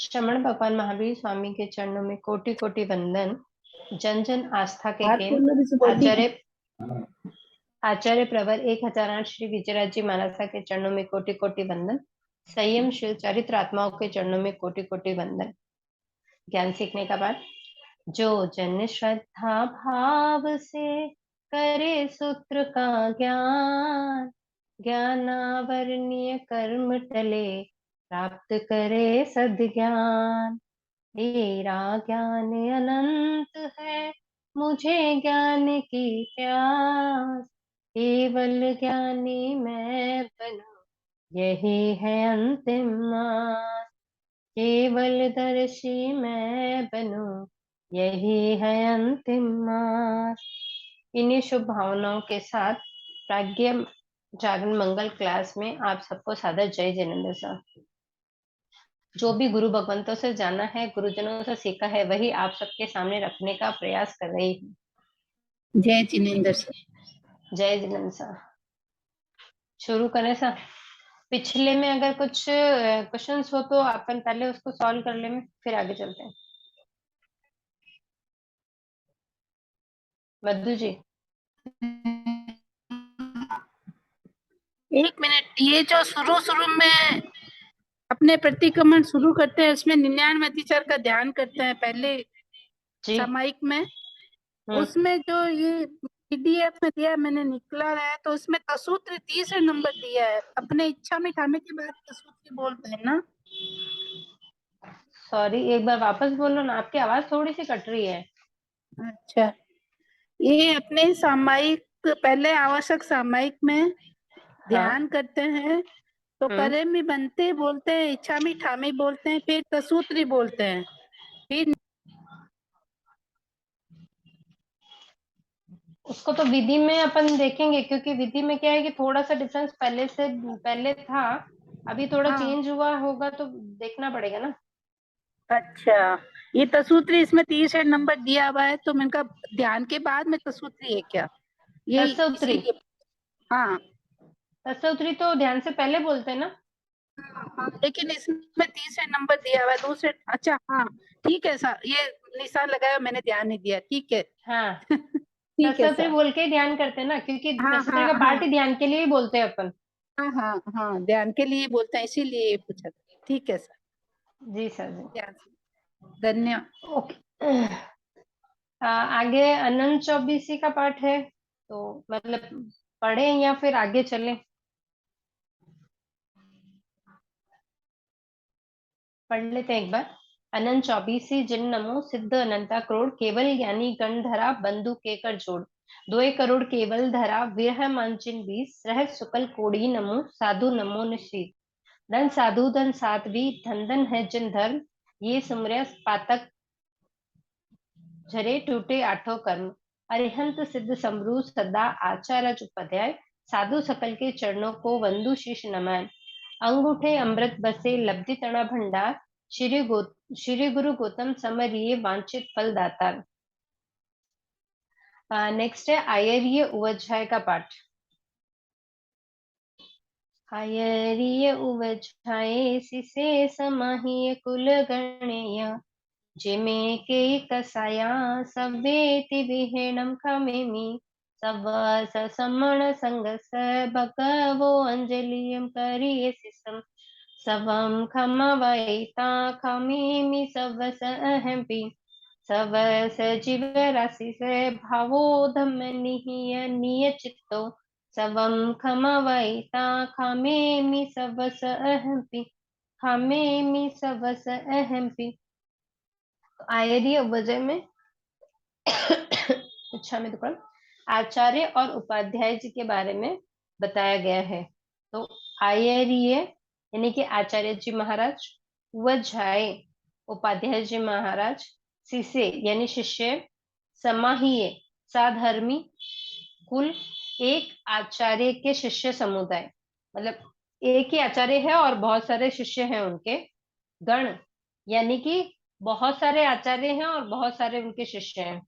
श्रमण भगवान महावीर स्वामी के चरणों में कोटि कोटि वंदन। जन जन आस्था के बात केंद्र करना भी सुबोधी की। आचार्य प्रवर 1008 श्री विजयराज जी महाराज साहब के चरणों में कोटि कोटि वंदन। संयमशील चरित्र आत्माओं के चरणों में कोटि कोटि वंदन। ज्ञान सीखने का बाद जो जन श्रद्धा भाव से करे सूत्र का ज्ञान, ज्ञानावरणीय कर्म टले प्राप्त करे सद्ज्ञान। मेरा ज्ञान अनंत है, मुझे ज्ञान की प्यास, केवल ज्ञानी मैं बनूं यही है अंतिम आस। केवल दर्शी मैं बनूं यही है अंतिम आस। इन्हीं शुभ भावनाओं के साथ प्राज्ञ जागरण मंगल क्लास में आप सबको सादर जय जिनेंद्र सर। जो भी गुरु भगवंतों से जाना है, गुरुजनों से सीखा है, वही आप सबके सामने रखने का प्रयास कर रही हूँ। जय जिनेंद्र सर। जय जिनेंद्र सर। शुरू करें सर। पिछले में अगर कुछ क्वेश्चंस हो तो अपन पहले उसको सॉल्व कर ले, फिर आगे चलते हैं। मधु जी। एक मिनट, ये जो शुरू में अपने प्रतिक्रमण शुरू करते हैं उसमें 99 अतिचार का ध्यान करते हैं पहले जी। सामायिक में, उसमें जो ये पीडीएफ में दिया मैंने निकला है तो उसमें तसूत्र 30 नंबर दिया है। अपने इच्छा में खाने के बाद तसूत्र बोलते हैं ना। सॉरी, एक बार वापस बोलो ना, आपकी आवाज थोड़ी सी कट रही है। अच्छा, ये अपने सामायिक पहले आवश्यक सामायिक में ध्यान करते हैं तो करे में बनते बोलते हैं, इच्छा में ठामी बोलते हैं, फिर तसूत्री बोलते हैं, फिर उसको तो विधि में अपन देखेंगे, क्योंकि विधि में क्या है कि थोड़ा सा डिफरेंस पहले था, अभी थोड़ा चेंज हुआ होगा तो देखना पड़ेगा ना। अच्छा, ये तसूत्री इसमें 30 नंबर दिया हुआ है तो मैंने कहा ध्यान के बाद में तसूत्री है क्या ये, तस्वत्री। इसीलिए। हाँ तस्वत्री तो ध्यान से पहले बोलते हैं ना। लेकिन इसमें 30 नंबर दिया हुआ है दूसरे। अच्छा हाँ ठीक है सर, ये निशान लगाया मैंने ध्यान नहीं दिया, ठीक है। हाँ, ठीक है तस्वत्री सर। बोल के ही ध्यान करते हैं ना, क्योंकि हाँ तस्वत्री हाँ का हाँ पार्ट ही ध्यान के लिए ही बोलते हैं अपन। हाँ हाँ हाँ, ध्यान के लिए बोलते हैं इसीलिए ये पूछा था। ठीक है सर। जी सर जी। ध्यान से धन्यवाद। ओके। आगे अनंत चौबीसी का पाठ है, तो मतलब पढ़े या फिर आगे चलें? पढ़ लेते हैं एक बार। अनंत चौबीसी जिन नमो सिद्ध अनंता करोड़, केवल ज्ञानी गण धरा बंधु के कर जोड़। 2 करोड़ केवल धरा विरह मांचिन 20, रह सुकल कोड़ी नमो साधु नमो निशीत। धन साधु धन साध्वी धन धन है जिन धर्म, ये सुमर पातक झरे टूटे आठों कर्म। अरिहंत सिद्ध समरू सदा आचार्य उपाध्याय, साधु सकल के चरणों को वंदु शीश नमन। अंगूठे अमृत बसे लब्धि तणा भंडार, श्री गुरु गौतम समरिये वांछित फल दाता। नेक्स्ट है आयर्य उवज्झाय का पाठ। आयर्य उवज्झाये सिसे समाहिय कुल गणेय, जिमे के कसाया सवेति विहीणम खमेमि। सवस समण संग स भगवो अंजलियम करिये सिसम, सवम खमवैता खमेमि सवस अहंपि। सवस जीव राशि से भावो धम्म निहिय निय चित्तो, सवम खमवैता खमेमि सवस अहंपि। खमेमि सवस अहंपि। आयर्य वजह में अच्छा में दुकान आचार्य और उपाध्याय जी के बारे में बताया गया है। तो आयर्य यानी कि आचार्य जी महाराज, वज्झाए उपाध्याय जी महाराज, शिष्य यानी शिष्य, समाहीय साधर्मी, कुल एक आचार्य के शिष्य समुदाय, मतलब एक ही आचार्य है और बहुत सारे शिष्य हैं उनके। गण यानी कि बहुत सारे आचार्य हैं और बहुत सारे उनके शिष्य हैं,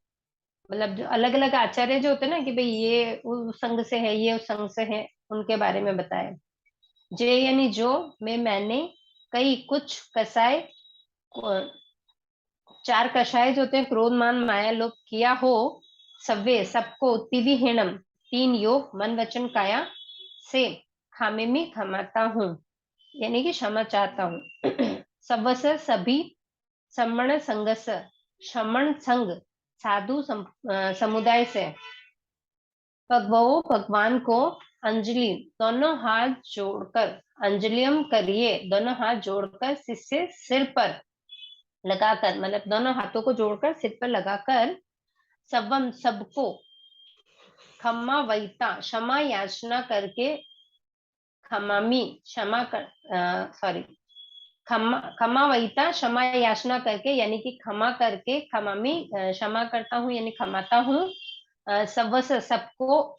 मतलब जो अलग अलग आचार्य जो होते हैं ना कि भाई ये उस संघ से है, ये उस संघ से है, उनके बारे में बताया। जे यानी जो, में मैंने, कई कुछ, कसाय, चार कषाय जो होते हैं, क्रोध मान माया लोभ किया हो सव्वे सबको तिविहीनम, तीन योग मन वचन काया से खामे में खमाता हूँ, यानी कि क्षमा चाहता हूँ। सवस सभी सम्मण संगस, श्रमण संग साधु समुदाय से भगवो भगवान को अंजलि, दोनों हाथ जोड़कर अंजलियम करिए, दोनों हाथ जोड़कर शिष्य सिर पर लगाकर, मतलब दोनों हाथों को जोड़कर सिर पर लगाकर सबम सबको क्षमा वैता क्षमा याचना करके क्षमामी क्षमा कर सॉरी क्षमा वैता क्षमा याचना करके, यानी कि क्षमा करके क्षमामी क्षमा करता हूँ यानी क्षमाता हूँ। सवस सबको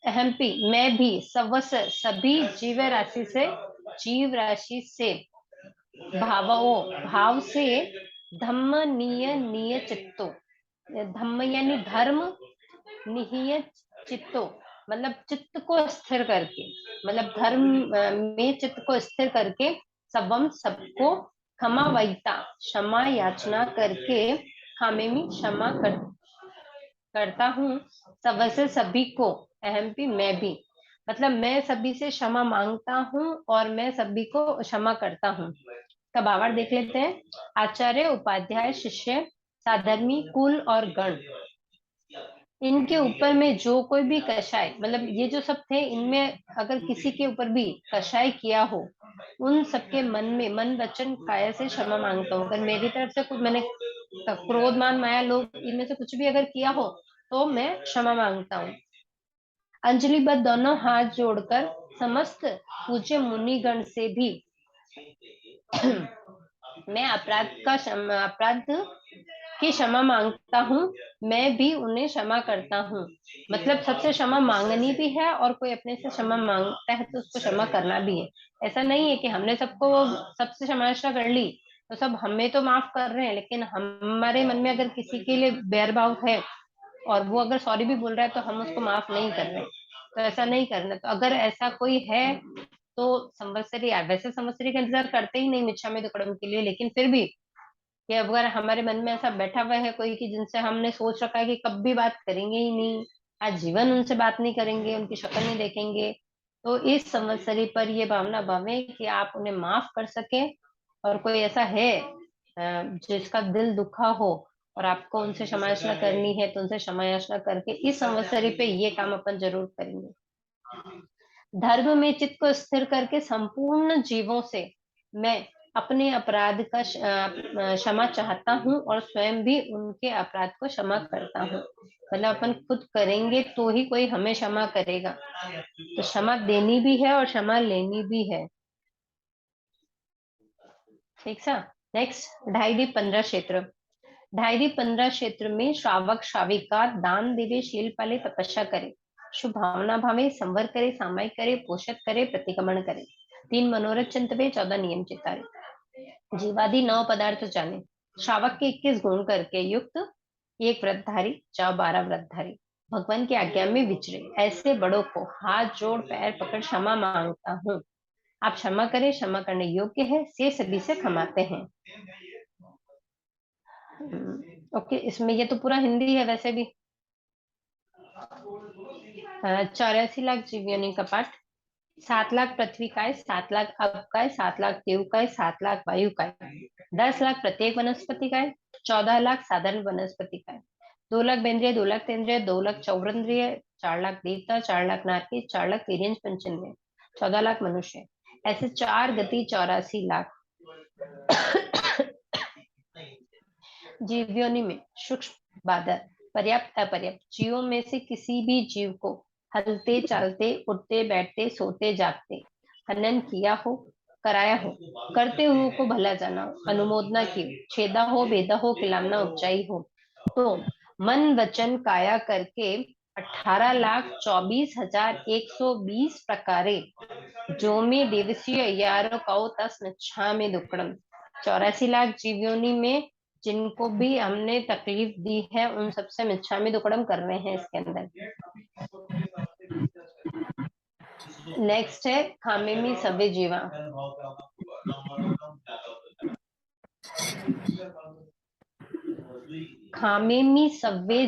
अहमपि मैं भी, सवस सभी जीव राशि से भावो भाव से धम्म निय चित्तो, धम्म यानी धर्म, निहिय चित्तो मतलब चित्त को स्थिर करके, मतलब धर्म में चित्त को स्थिर करके सबम सबको क्षमा वैता क्षमा याचना करके खामे में क्षमा करता हूँ। सबसे सभी को अहमपि मैं भी, मतलब मैं सभी से क्षमा मांगता हूँ और मैं सभी को क्षमा करता हूँ। का भावार्थ देख लेते हैं। आचार्य उपाध्याय शिष्य साधर्मी कुल और गण, इनके ऊपर में जो कोई भी कषाय, मतलब ये जो सब थे इनमें अगर किसी के ऊपर भी कषाय किया हो, उन सबके मन में मन वचन काया से क्षमा मांगता हूँ। अगर मेरी तरफ से कुछ मैंने क्रोध मान माया लोभ इनमें से कुछ भी अगर किया हो तो मैं क्षमा मांगता हूँ। अंजलिबद्ध दोनों हाथ जोड़कर समस्त पूज्य मुनिगण से भी मैं अपराध की क्षमा मांगता हूँ, मैं भी उन्हें क्षमा करता हूँ। मतलब सबसे क्षमा मांगनी भी है और कोई अपने से क्षमा मांगता है तो उसको क्षमा करना भी है। ऐसा नहीं है कि हमने सबसे क्षमा कर ली तो सब हमें तो माफ कर रहे हैं, लेकिन हमारे मन में अगर किसी के लिए बैरभाव है और वो अगर सॉरी भी बोल रहा है तो हम उसको माफ नहीं कर रहे, तो ऐसा नहीं करना। तो अगर ऐसा कोई है तो संवत्सरी, वैसे संवत्सरी का इंतजार करते ही नहीं मिच्छामि दुक्कड़म के लिए, लेकिन फिर भी कि अगर हमारे मन में ऐसा बैठा हुआ है कोई कि जिनसे हमने सोच रखा है कि कभी बात करेंगे ही नहीं, आज जीवन उनसे बात नहीं करेंगे, उनकी शक्ल नहीं देखेंगे, तो इस संवत्सरी पर ये भावना भावे कि आप उन्हें माफ कर सके। और कोई ऐसा है जिसका दिल दुखा हो और आपको उनसे क्षमा याचना करनी है तो उनसे क्षमा याचना करके इस संवत्सरी पे ये काम अपन जरूर करेंगे। धर्म में चित्त को स्थिर करके संपूर्ण जीवों से मैं अपने अपराध का क्षमा चाहता हूँ और स्वयं भी उनके अपराध को क्षमा करता हूँ। मतलब अपन खुद करेंगे तो ही कोई हमें क्षमा करेगा, तो क्षमा देनी भी है और क्षमा लेनी भी है। ठीक सा। नेक्स्ट 2.5-15 क्षेत्र। 2.5-15 क्षेत्र में श्रावक श्राविका दान देवे शील पाले तपस्या करे, शुभ भावना भावे संवर करे सामायिक करे पोषित करे प्रतिक्रमण करे, 3 मनोरथ चिंतवे 14 नियम चितारे, जीवादि 9 पदार्थ जाने, श्रावक के 21 गुण करके युक्त 1 व्रतधारी 12 व्रतधारी, भगवान की आज्ञा में विचरे, ऐसे बड़ों को हाथ जोड़ पैर पकड़ क्षमा मांगता हूँ। आप क्षमा करें, क्षमा करने योग्य है, से सभी से क्षमाते हैं। ओके, इसमें ये तो पूरा हिंदी है वैसे भी। 84 लाख जीव योनि का पाठ। 7 लाख पृथ्वी का है, 7 लाख अब का है, 7 लाख देव का है, 7 लाख वायु का है, 10 लाख प्रत्येक वनस्पति का है, 14 लाख साधारण वनस्पति का है, 2 लाख बेंद्रिय, 2 लाख तेंद्रिय, 2 लाख चौरंद्रिय, 4 लाख देवता, 4 लाख नारकी, 4 लाख तिर्यंज पंचेंद्रिय, 14 लाख मनुष्य, ऐसे 4 गति 84 लाख जीव योनि में सूक्ष्म बादर पर्याप्त अपर्याप्त जीवों में से किसी भी जीव को हलते चालते उठते बैठते सोते जागते हनन किया हो, कराया हो, करते हुए को भला जाना हो, अनुमोदना की, छेदा हो, भेदा हो, खिलाना उपजाई हो, तो मन वचन काया करके 18,24,120 प्रकारे जो में देवसीय यारो कौ तस में दुक्कड़म। 84 लाख जीव योनि में जिनको भी हमने तकलीफ दी है उन सबसे मिच्छामी दुक्कड़म कर रहे हैं इसके अंदर। नेक्स्ट है खामेमी सवे जीवा। खामेमि सव्वे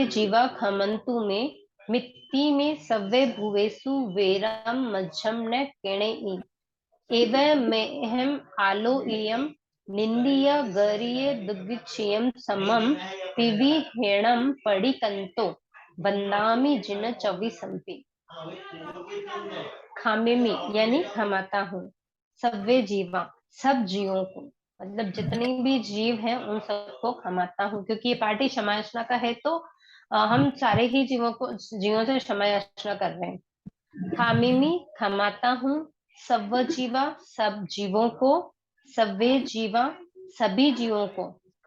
जीवा खमन्तु मे मित्ति मे सव्वे भुवेषु वेरं मज्झं न केणेहि एवमेहम् आलो इयं निन्दीय गरीय दुर्विक्षयं समं पिविहेणं पडिकन्तो वन्दामि जिन चौबीसंपि। खामेमि यानी खमाता हूँ, सव्वे जीवा सब जीवों को, मतलब जितने भी जीव हैं उन सबको खमाता हूँ, क्योंकि ये पार्टी क्षमा याचना का है तो हम सारे ही जीवों से क्षमा याचना कर रहे हैं। खामेमि खमाता हूँ, सव्व जीवा सब जीवों को, सव्वे जीवा सभी जीवों को,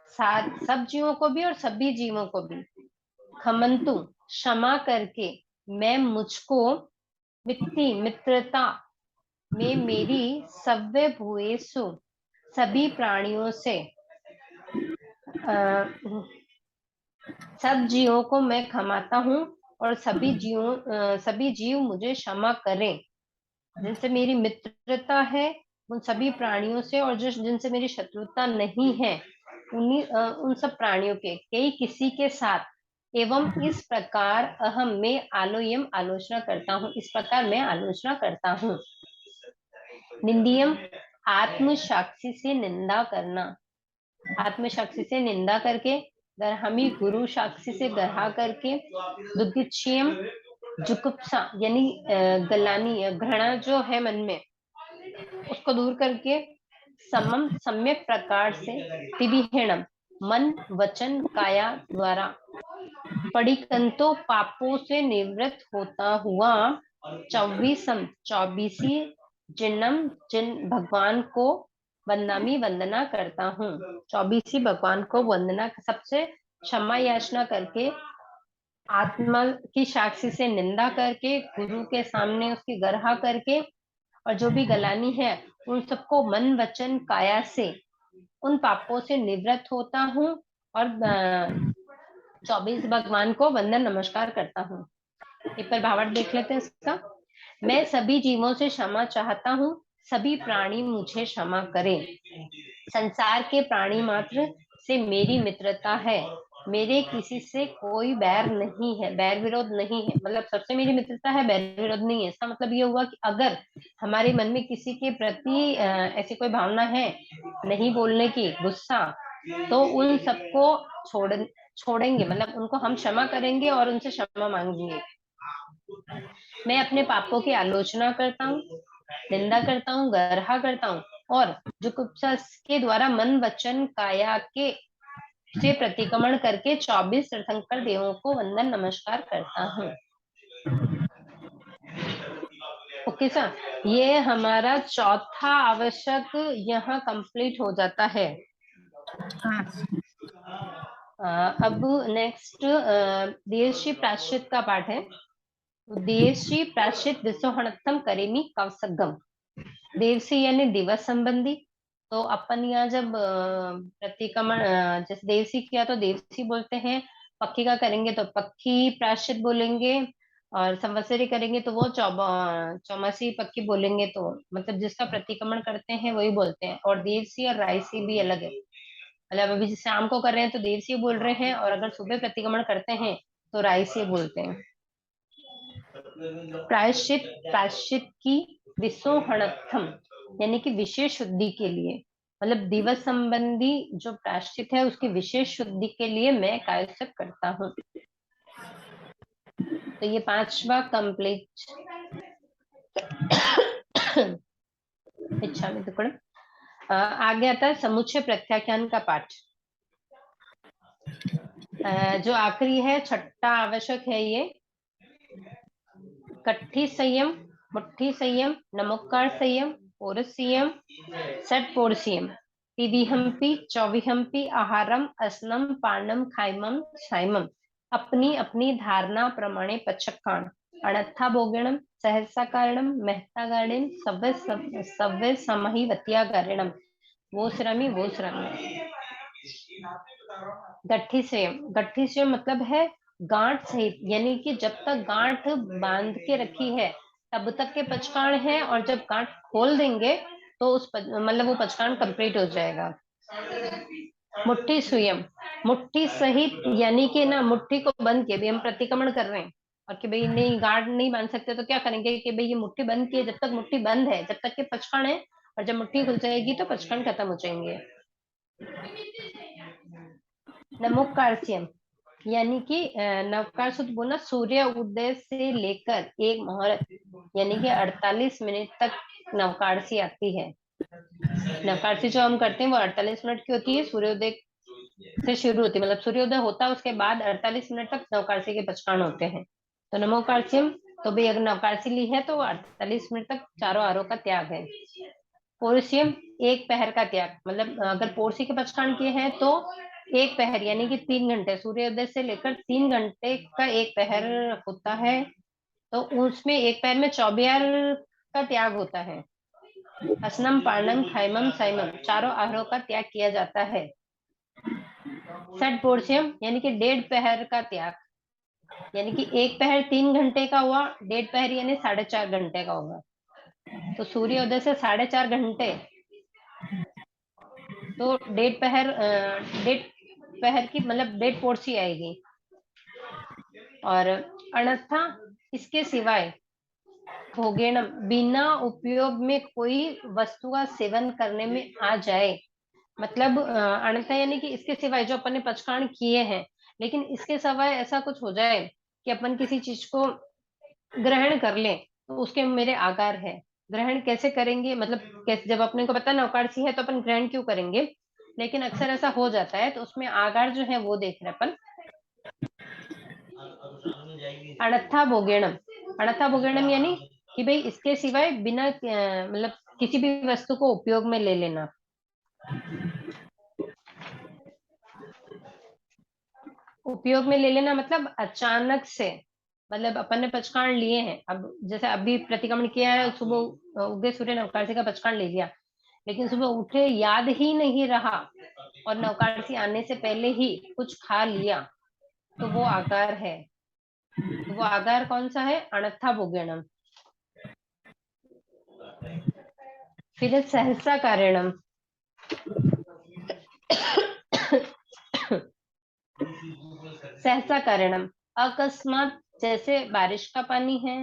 सब जीवों को भी और सभी जीवों को भी, खमंतु क्षमा करके, मैं मुझको, मित्ति मित्रता में मेरी, सव्य भूएसु सभी प्राणियों से, सब जीवों को मैं क्षमाता हूँ और सभी जीव मुझे क्षमा करें। जिनसे मेरी मित्रता है उन सभी प्राणियों से, और जो जिनसे मेरी शत्रुता नहीं है उन सब प्राणियों के कई किसी के साथ, एवं इस प्रकार अहम मैं आलोयम आलोचना करता हूँ, इस प्रकार मैं आलोचना करता हूँ। निंदियम आत्म साक्षी से निंदा करना, आत्म साक्षी से निंदा करके, गर्हमी गुरु साक्षी से गर्हा करके, दुर्गिच्छियम जुगुप्सा यानी गलानी घृणा जो है मन में उसको दूर करके, समम सम्यक प्रकार से, तिविहेणम मन वचन काया द्वारा, पडिकंतो पापों से निवृत्त होता हुआ, चौबीसी जिन भगवान को वंदनामी वंदना करता हूँ, 24 भगवान को वंदना, सबसे क्षमा याचना करके, आत्मा की साक्षी से निंदा करके, गुरु के सामने उसकी गर्हा करके, और जो भी गलानी है उन सबको मन वचन काया से उन पापों से निवृत्त होता हूँ, और 24 भगवान को वंदन नमस्कार करता हूँ। एक पर भावार्थ देख लेते हैं इसका। मैं सभी जीवों से क्षमा चाहता हूँ, सभी प्राणी मुझे क्षमा करें। संसार के प्राणी मात्र से मेरी मित्रता है, मेरे किसी से कोई बैर नहीं है, बैर विरोध नहीं है, मतलब सबसे मेरी मित्रता है, बैर विरोध नहीं है। इसका मतलब ये हुआ कि अगर हमारे मन में किसी के प्रति ऐसी कोई भावना है नहीं बोलने की, गुस्सा, तो उन सबको छोड़ेंगे, मतलब उनको हम क्षमा करेंगे और उनसे क्षमा मांगेंगे। मैं अपने पापों की आलोचना करता हूँ, निंदा करता हूँ, गर्हा करता हूँ, और जुगुप्सा के द्वारा मन वचन काया के से प्रतिक्रमण करके 24 तीर्थंकर देवों को वंदन नमस्कार करता हूँ। ओके सर, ये हमारा चौथा आवश्यक यहाँ कंप्लीट हो जाता है। अब नेक्स्ट देशी प्राश्चित का पाठ है। देशी प्राश्चित विसोहणत्थम करेमी कवसगम। देवसी यानी दिवस संबंधी। तो अपन यहाँ जब प्रतिक्रमण जैसे देवसी किया तो देवसी बोलते हैं, पक्की का करेंगे तो पक्की प्राश्चित बोलेंगे, और संवत्सरी करेंगे तो वो चौमासी पक्की बोलेंगे, तो मतलब जिसका प्रतिक्रमण करते हैं वही बोलते हैं। और देवसी और रायसी भी अलग है, मतलब अभी शाम को कर रहे हैं तो देवसी बोल रहे हैं, और अगर सुबह प्रतिक्रमण करते हैं तो रायसी बोलते हैं। प्रायश्चित की विसोहणत्थम यानी कि विशेष शुद्धि के लिए, मतलब दिवस संबंधी जो प्रायश्चित है उसकी विशेष शुद्धि के लिए मैं प्रायश्चित करता हूँ। तो ये 5वां कंप्लीट। इच्छा में टुकड़ा आगे आता है समुच्चय प्रत्याख्यान का पाठ। जो आखिरी है, छठा आवश्यक है ये। कट्ठी संयम, मुट्ठी संयम, नमोकार संयम, पोरसियम, षटपोरसियम, तिदिहम्पि, चौविहम्पि, आहारम, असनम, पानम, खाइमम, साइमम, अपनी अपनी धारणा प्रमाणे पचक्काण, अणत्था भोगिणम, सहसा कारणम, महता गाणिम, सव्य समहि वत्या गारणम, वो श्रमी वो श्रमी। गट्ठी संयम मतलब है गांठ सहित, यानी कि जब तक गांठ बांध के रखी है तब तक के पचकाण है, और जब गांठ खोल देंगे तो उस मतलब वो पचकाण कंप्लीट हो जाएगा। मुट्ठी सुयम, मुट्ठी सहित यानी कि ना मुट्ठी को बंद किए, भी हम प्रतिक्रमण कर रहे हैं और कि भाई नहीं गार्ड नहीं बांध सकते, तो क्या करेंगे कि भाई ये मुट्ठी बंद किए, जब तक मुट्ठी बंद है जब तक के पचकाण है, और जब मुट्ठी खुल जाएगी तो पचकाण खत्म हो जाएंगे। नमोकार्ष्यम यानी कि नवकार सूत्र बोलना, सूर्य उदय से लेकर एक मुहूर्त यानी कि 48 मिनट तक नवकारसी आती है। नवकारसी जो हम करते हैं वो 48 मिनट की होती है, सूर्योदय से शुरू होती है, मतलब सूर्योदय होता है उसके बाद 48 मिनट तक नवकारसी के पचकाण होते हैं। तो नमोकार्ष्यम, तो भाई अगर नवकारसी ली है तो 48 मिनट तक चारों आरों का त्याग है। पोरसियम, एक पहर का त्याग, मतलब अगर पोरसी के पचकाण किए हैं तो एक पहर यानी कि 3 घंटे, सूर्योदय से लेकर 3 घंटे का एक पहर होता है, तो उसमें एक पहर में 24 का त्याग होता है। असनम, पार्णम, खाइमम, साइमम, चारों आहारों का त्याग किया जाता है। षट पोरसियम यानी कि 1.5 पहर का त्याग, यानी कि एक पहर 3 घंटे का हुआ, 1.5 पहर यानी 4.5 घंटे का होगा। तो सूर्योदय से 4.5 घंटे, तो 1.5 पहर 1.5 पहर की मतलब 1.5 पोरसी आएगी। और अन्यथा इसके सिवाय भोगेण, बिना उपयोग में कोई वस्तु का सेवन करने में आ जाए, मतलब अन्यथा यानी कि इसके सिवाय जो अपन ने पचकाण किए हैं, लेकिन इसके सिवाय ऐसा कुछ हो जाए कि अपन किसी चीज को ग्रहण कर लें, तो उसके मेरे आकार है। ग्रहण कैसे करेंगे, मतलब कैसे, जब अपने को पता नवकारसी है तो अपन ग्रहण क्यों करेंगे, लेकिन अक्सर ऐसा हो जाता है, तो उसमें आकार जो है वो देख रहे अपन। अणथा भोगेणम, अणथा भोगेणम यानी कि भाई इसके सिवाय बिना मतलब किसी भी वस्तु को उपयोग में ले लेना। उपयोग में ले लेना मतलब अचानक से, मतलब अपन ने पचकाण लिए हैं, अब जैसे अभी प्रतिक्रमण किया है, सुबह उगे सूर्य नवकारसी का पचकाण ले लिया, लेकिन सुबह उठे याद ही नहीं रहा और नवकारसी आने से पहले ही कुछ खा लिया, तो वो आकार है। तो वो आकार कौन सा है, अणथा भोगेणम। फिर सहसा कारणम, सहसा कारणम, अकस्मात, जैसे बारिश का पानी है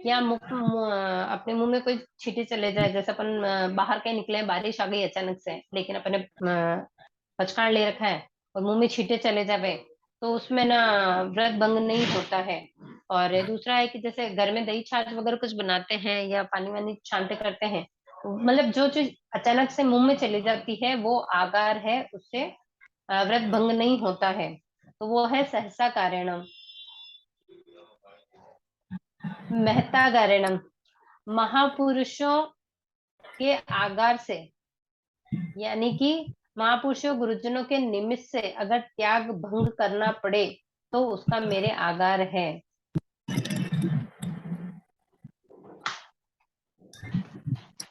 या अपने मुंह में कोई छींटे चले जाए, जैसे अपन बाहर कहीं निकले हैं, बारिश आ गई अचानक से, लेकिन अपन ने पचकाण ले रखा है और मुंह में छींटे चले जावे, तो उसमें ना व्रत भंग नहीं होता है। और दूसरा है कि जैसे घर में दही छाछ वगैरह कुछ बनाते हैं या पानी वानी छानते करते हैं, मतलब जो चीज अचानक से मुंह में चली जाती है वो आगार है, उससे व्रत भंग नहीं होता है, तो वो है सहसा कारणम। महता कारणम, महापुरुषों के आगार से, यानी कि महापुरुषों गुरुजनों के निमित्त से अगर त्याग भंग करना पड़े तो उसका मेरे आगार है।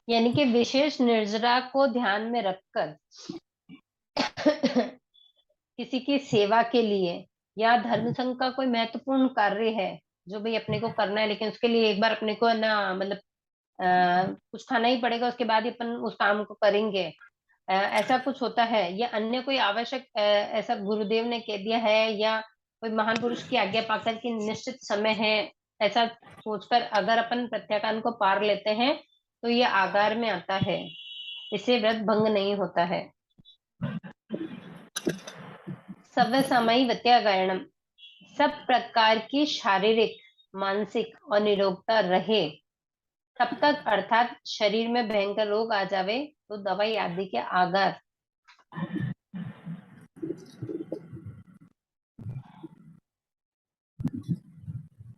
यानी कि विशेष निर्जरा को ध्यान में रखकर किसी की सेवा के लिए या धर्म संघ का कोई महत्वपूर्ण कार्य है जो भाई अपने को करना है, लेकिन उसके लिए एक बार अपने को ना मतलब कुछ खाना ही पड़ेगा, उसके बाद ही अपन उस काम को करेंगे, ऐसा कुछ होता है, या अन्य कोई आवश्यक ऐसा गुरुदेव ने कह दिया है, या कोई महान पुरुष की आज्ञा पाकर की निश्चित समय है, ऐसा सोचकर अगर अपन प्रत्याख्यान को पार लेते हैं तो ये आगार में आता है, इससे व्रत भंग नहीं होता है। सव्य समय वत्यागरणम, सब प्रकार की शारीरिक, मानसिक और निरोगता रहे तब तक, अर्थात शरीर में भयंकर रोग आ जावे तो दवाई आदि के आगार।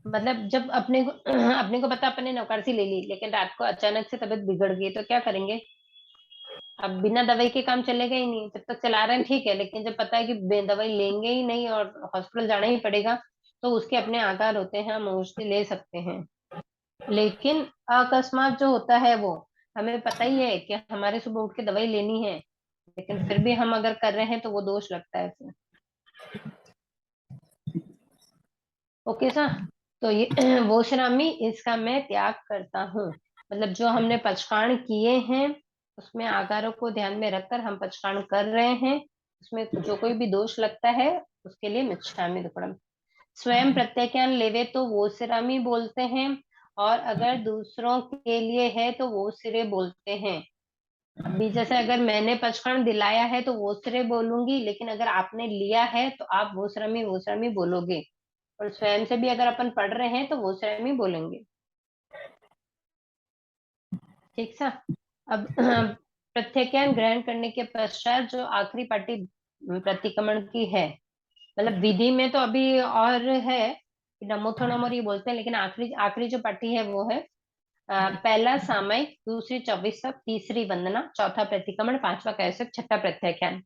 मतलब जब अपने को अपने को पता अपने नौकरसी ले ली, लेकिन रात को अचानक से तबीयत बिगड़ गई तो क्या करेंगे, अब बिना दवाई के काम चलेगा ही नहीं, जब तक चला रहे हैं ठीक है, लेकिन जब पता है कि दवाई लेंगे ही नहीं और हॉस्पिटल जाना ही पड़ेगा, तो उसके अपने आकार होते हैं, हम औषधि ले सकते हैं। लेकिन अकस्मात जो होता है वो हमें पता ही है कि हमारे सुबह उठ के दवाई लेनी है, लेकिन फिर भी हम अगर कर रहे हैं तो वो दोष लगता है फिर। ओके सर, तो ये वो श्रामी, इसका मैं त्याग करता हूँ, मतलब जो हमने पचकाण किए हैं उसमें आकारों को ध्यान में रखकर हम पचकाण कर रहे हैं। उसमें जो कोई भी दोष लगता है उसके लिए मिच्छामि दुक्कडम। स्वयं प्रत्याख्यान लेवे तो वो सिरामी बोलते हैं, और अगर दूसरों के लिए है तो वो सिरे बोलते हैं। अभी जैसे अगर मैंने पचकाण दिलाया है तो वो सिरे बोलूंगी, लेकिन अगर आपने लिया है तो आप वो सिरामी बोलोगे। और स्वयं से भी अगर अपन पढ़ रहे हैं तो वो सिरामी बोलेंगे। ठीक सा। अब प्रत्याख्यान ग्रहण करने के पश्चात जो आखिरी पार्टी प्रतिक्रमण की है, मतलब विधि में तो अभी और है, नमोथो नमोरी बोलते हैं, लेकिन आखिरी आखिरी जो पार्टी है वो है पहला सामयिक, दूसरी चौविसक, तीसरी वंदना, चौथा प्रतिक्रमण, पांचवा कैसक, छठा प्रत्याख्यान।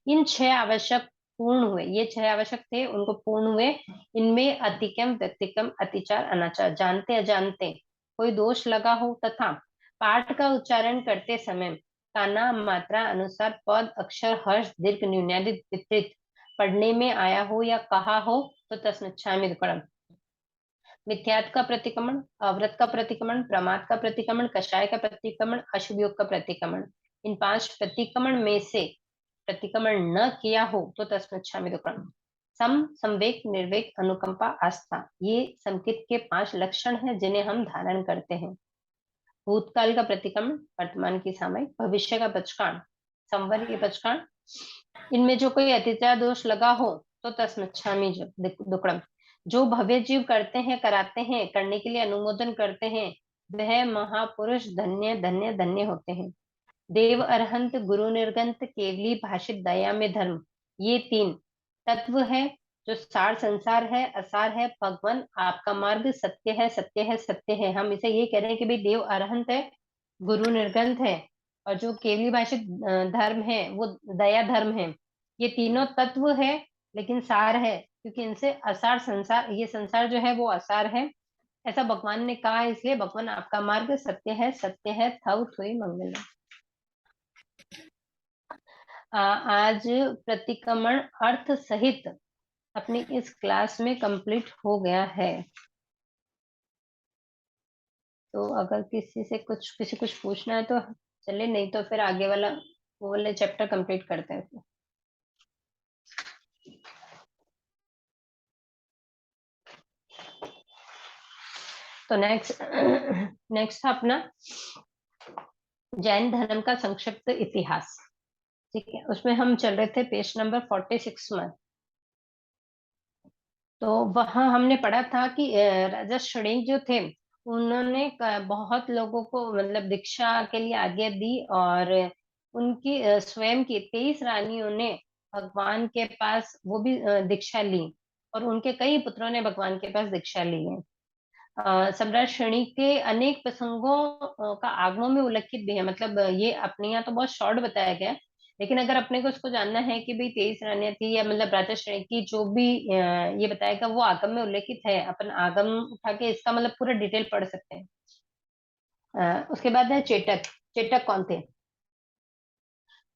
इन 6 आवश्यक पूर्ण हुए, ये 6 आवश्यक थे उनको पूर्ण हुए। इनमें अतिक्रम, व्यतिक्रम, अतिचार, अनाचार, जानते अजानते कोई दोष लगा हो तथा पाठ का उच्चारण करते समय काना मात्रा अनुसार पद अक्षर हर्ष दीर्घ न्यूनादि विपरीत पढ़ने में आया हो या कहा हो तो तस्मैच्छामि दुक्कडम। मिथ्यात्व का प्रतिक्रमण, अव्रत का प्रतिक्रमण, प्रमाद का प्रतिक्रमण, कषाय का प्रतिक्रमण, अशुभ योग का प्रतिक्रमण, इन 5 प्रतिक्रमण में से प्रतिक्रमण न किया हो तो तस्मैच्छामि दुक्कडम। सम, संवेग, निर्वेग, अनुकंपा, आस्था, ये संकेत के 5 लक्षण हैं जिन्हें हम धारण करते हैं। भूतकाल का प्रतिक्रमण, वर्तमान की सामयिक, भविष्य का पचकाण, संवर के पचकाण, इनमें जो कोई अतिचार दोष लगा हो तो तस्मैच्छामि दुक्कडम। जो भव्य जीव करते हैं, कराते हैं, करने के लिए अनुमोदन करते हैं, वह महापुरुष धन्य धन्य धन्य होते हैं। देव अरहंत गुरु निर्गंत केवली भाषित दया में धर्म, ये 3 तत्व है जो सार संसार है, असार है, भगवान आपका मार्ग सत्य है, सत्य है, सत्य है। हम इसे ये कह रहे हैं कि भाई देव अरहंत है, गुरु निर्गंत है, और जो केवली भाषित धर्म है वो दया धर्म है। ये तीनों तत्व है लेकिन सार है, क्योंकि इनसे असार संसार, ये संसार जो है वो असार है, ऐसा भगवान ने कहा, इसलिए भगवान आपका मार्ग सत्य है, सत्य है, थव थुई मंगल। आज प्रतिक्रमण अर्थ सहित अपनी इस क्लास में कंप्लीट हो गया है। तो अगर किसी कुछ पूछना है तो चले, नहीं तो फिर आगे वाला वो वाले चैप्टर कंप्लीट करते हैं फिर। तो नेक्स्ट था अपना जैन धर्म का संक्षिप्त इतिहास। ठीक है, उसमें हम चल रहे थे पेज नंबर 46 में। तो वहां हमने पढ़ा था कि राजा शृंग जो थे उन्होंने बहुत लोगों को मतलब दीक्षा के लिए आज्ञा दी, और उनकी स्वयं की 23 रानियों ने भगवान के पास वो भी दीक्षा ली, और उनके कई पुत्रों ने भगवान के पास दीक्षा ली है। सम्राट शृंग के अनेक प्रसंगों का आगमों में उल्लेखित भी है, मतलब ये अपने यहाँ तो बहुत शॉर्ट बताया गया है, लेकिन अगर अपने को इसको जानना है कि भाई 23 रानियां थी या मतलब राजा शृंग की जो भी ये बताएगा वो आगम में उल्लेखित है, अपन आगम उठा के इसका मतलब पूरा डिटेल पढ़ सकते हैं। उसके बाद है चेटक। चेटक कौन थे?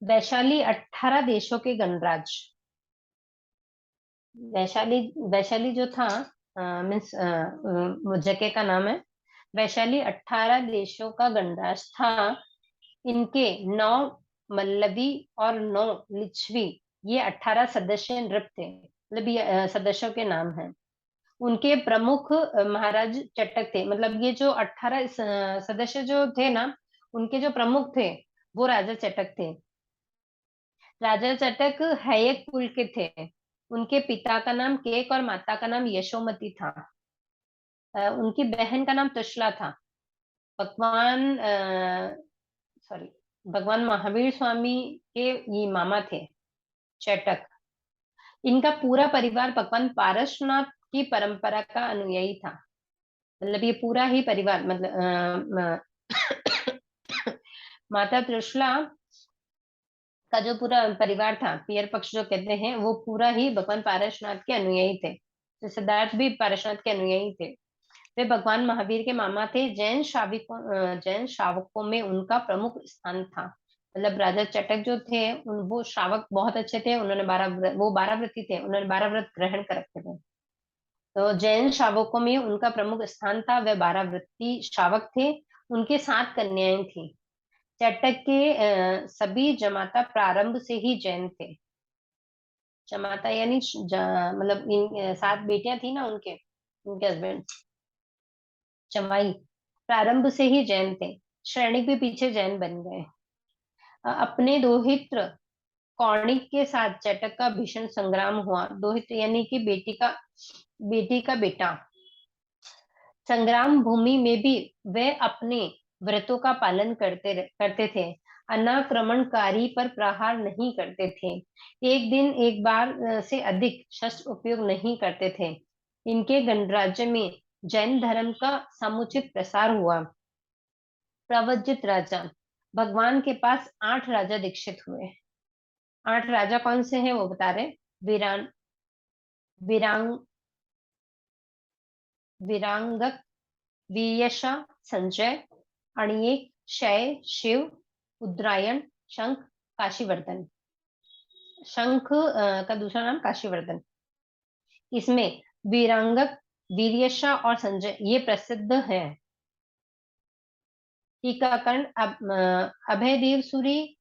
वैशाली 18 देशों के गणराज। वैशाली, वैशाली जो था मीन्स जगह का नाम है। वैशाली 18 देशों का गणराज था। इनके 9 मल्लवी और 9 लिच्छवी, ये 18 सदस्य नृप थे, मतलब ये सदस्यों के नाम हैं। उनके प्रमुख महाराज चटक थे, मतलब ये जो 18 सदस्य जो थे ना, उनके जो प्रमुख थे वो राजा चटक थे। राजा चटक हैयक कुल के थे। उनके पिता का नाम केक और माता का नाम यशोमती था। उनकी बहन का नाम तुशला था। भगवान सॉरी भगवान महावीर स्वामी के ये मामा थे चटक। इनका पूरा परिवार भगवान पारसनाथ की परंपरा का अनुयायी था। मतलब ये पूरा ही परिवार, मतलब माता त्रिशला का जो पूरा परिवार था, पियर पक्ष जो कहते हैं, वो पूरा ही भगवान पारसनाथ के अनुयायी थे। तो सिद्धार्थ भी पारसनाथ के अनुयायी थे। वे भगवान महावीर के मामा थे। जैन श्रावकों में उनका प्रमुख स्थान था। मतलब राजा चटक जो थे वो श्रावक बहुत अच्छे थे। उन्होंने 12 व्रती थे, उन्होंने 12 व्रत ग्रहण कर रखे थे। तो जैन श्रावकों में उनका प्रमुख स्थान था। वे 12 व्रती श्रावक थे। उनके 7 कन्याएं थी। चटक के सभी जमाता प्रारंभ से ही जैन थे। जमाता यानी मतलब इन 7 बेटियां थी ना उनके, उनके हस्बैंड जमाई, प्रारंभ से ही जैन थे। श्रेणिक भी पीछे जैन बन गए। अपने दोहित्र कौणिक के साथ चटक का भीषण संग्राम हुआ। दोहित्र यानी कि बेटी का बेटा। संग्राम भूमि में भी वे अपने व्रतों का पालन करते थे। अनाक्रमणकारी पर प्रहार नहीं करते थे। एक दिन एक बार से अधिक शस्त्र उपयोग नहीं करते थे। इनके गणराज्य में जैन धर्म का समुचित प्रसार हुआ। प्रवज्जित राजा, भगवान के पास 8 राजा दीक्षित हुए। 8 राजा कौन से हैं वो बता रहे। वीरान वीरांग वीरांगक, वीयशा, संजय, अणियेक, शय, शिव, उद्रायण, शंख, काशीवर्धन। शंख का दूसरा नाम काशीवर्धन। इसमें वीरांगक, वीर्यशा और संजय ये प्रसिद्ध है। टीकाकरण अभयदेव सूरी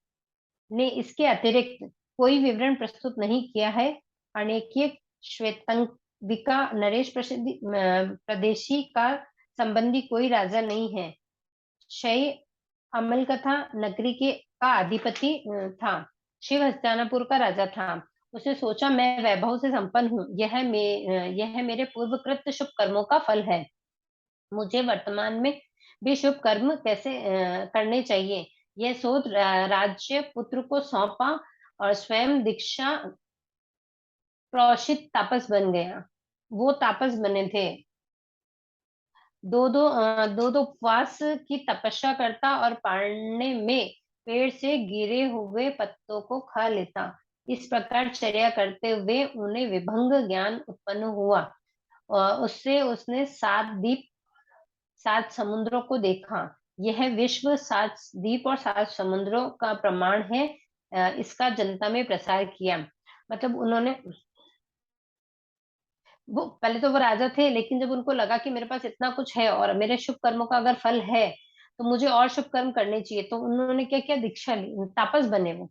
ने इसके अतिरिक्त कोई विवरण प्रस्तुत नहीं किया है। अनेकिक, श्वेतंबिका, नरेश प्रदेशी का संबंधी कोई राजा नहीं है। शय अमल कथा नगरी का अधिपति था। शिव हस्तिनापुर का राजा था। उसने सोचा मैं वैभव से संपन्न हूँ, यह मेरे पूर्वकृत शुभ कर्मों का फल है। मुझे वर्तमान में भी शुभ कर्म कैसे करने चाहिए, यह सोच राज्य पुत्र को सौंपा और स्वयं दीक्षा प्रोषित तापस बन गया। वो तापस बने थे। दो दो उपवास की तपस्या करता और पारने में पेड़ से गिरे हुए पत्तों को खा लेता। इस प्रकार चर्या करते हुए उन्हें विभंग ज्ञान उत्पन्न हुआ। उससे उसने 7 द्वीप 7 समुद्रों को देखा। यह विश्व 7 द्वीप और 7 समुद्रों का प्रमाण है। इसका जनता में प्रसार किया। मतलब उन्होंने, वो पहले तो वो राजा थे, लेकिन जब उनको लगा कि मेरे पास इतना कुछ है और मेरे शुभ कर्मों का अगर फल है तो मुझे और शुभ कर्म करने चाहिए, तो उन्होंने क्या किया, दीक्षा ली, तापस बने। वो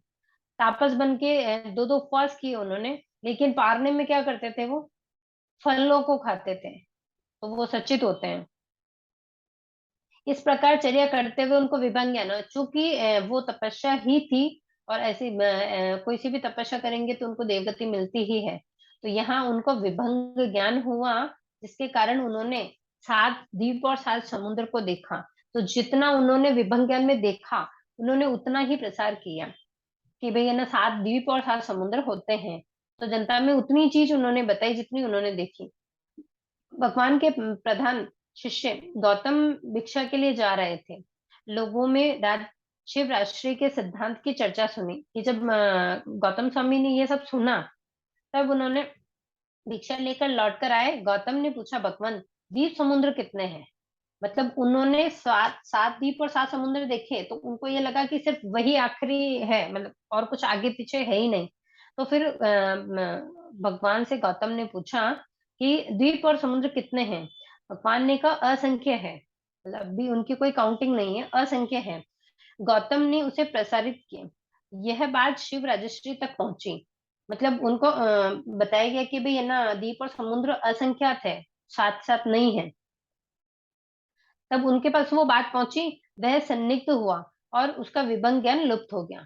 तापस बन के 2 उपवास किए उन्होंने। लेकिन पारने में क्या करते थे, वो फलों को खाते थे, तो वो सच्चित होते हैं। इस प्रकार चर्या करते हुए उनको विभंग ज्ञान हुआ। चूंकि वो तपस्या ही थी, और ऐसी कोई सी भी तपस्या करेंगे तो उनको देवगति मिलती ही है। तो यहाँ उनको विभंग ज्ञान हुआ, जिसके कारण उन्होंने 7 द्वीप और 7 समुद्र को देखा। तो जितना उन्होंने विभंग ज्ञान में देखा, उन्होंने उतना ही प्रसार किया कि भाई है ना 7 द्वीप और 7 समुद्र होते हैं। तो जनता में उतनी चीज उन्होंने बताई जितनी उन्होंने देखी। भगवान के प्रधान शिष्य गौतम भिक्षा के लिए जा रहे थे। लोगों में शिव राष्ट्रीय के सिद्धांत की चर्चा सुनी कि जब गौतम स्वामी ने ये सब सुना, तब उन्होंने भिक्षा लेकर लौट कर आए। गौतम ने पूछा, भगवान द्वीप समुद्र कितने हैं? मतलब उन्होंने 7 द्वीप और 7 समुद्र देखे, तो उनको ये लगा कि सिर्फ वही आखिरी है, मतलब और कुछ आगे पीछे है ही नहीं। तो फिर भगवान से गौतम ने पूछा कि द्वीप और समुद्र कितने हैं? भगवान ने कहा असंख्य है, मतलब अभी उनकी कोई काउंटिंग नहीं है, असंख्य है। गौतम ने उसे प्रसारित किया। यह बात शिव राजश्री तक पहुंची। मतलब उनको बताया गया कि भाई है ना द्वीप और समुद्र असंख्यात है, साथ साथ नहीं है। तब उनके पास वो बात पहुंची, वह संदिग्ध हुआ और उसका विभंग ज्ञान लुप्त हो गया।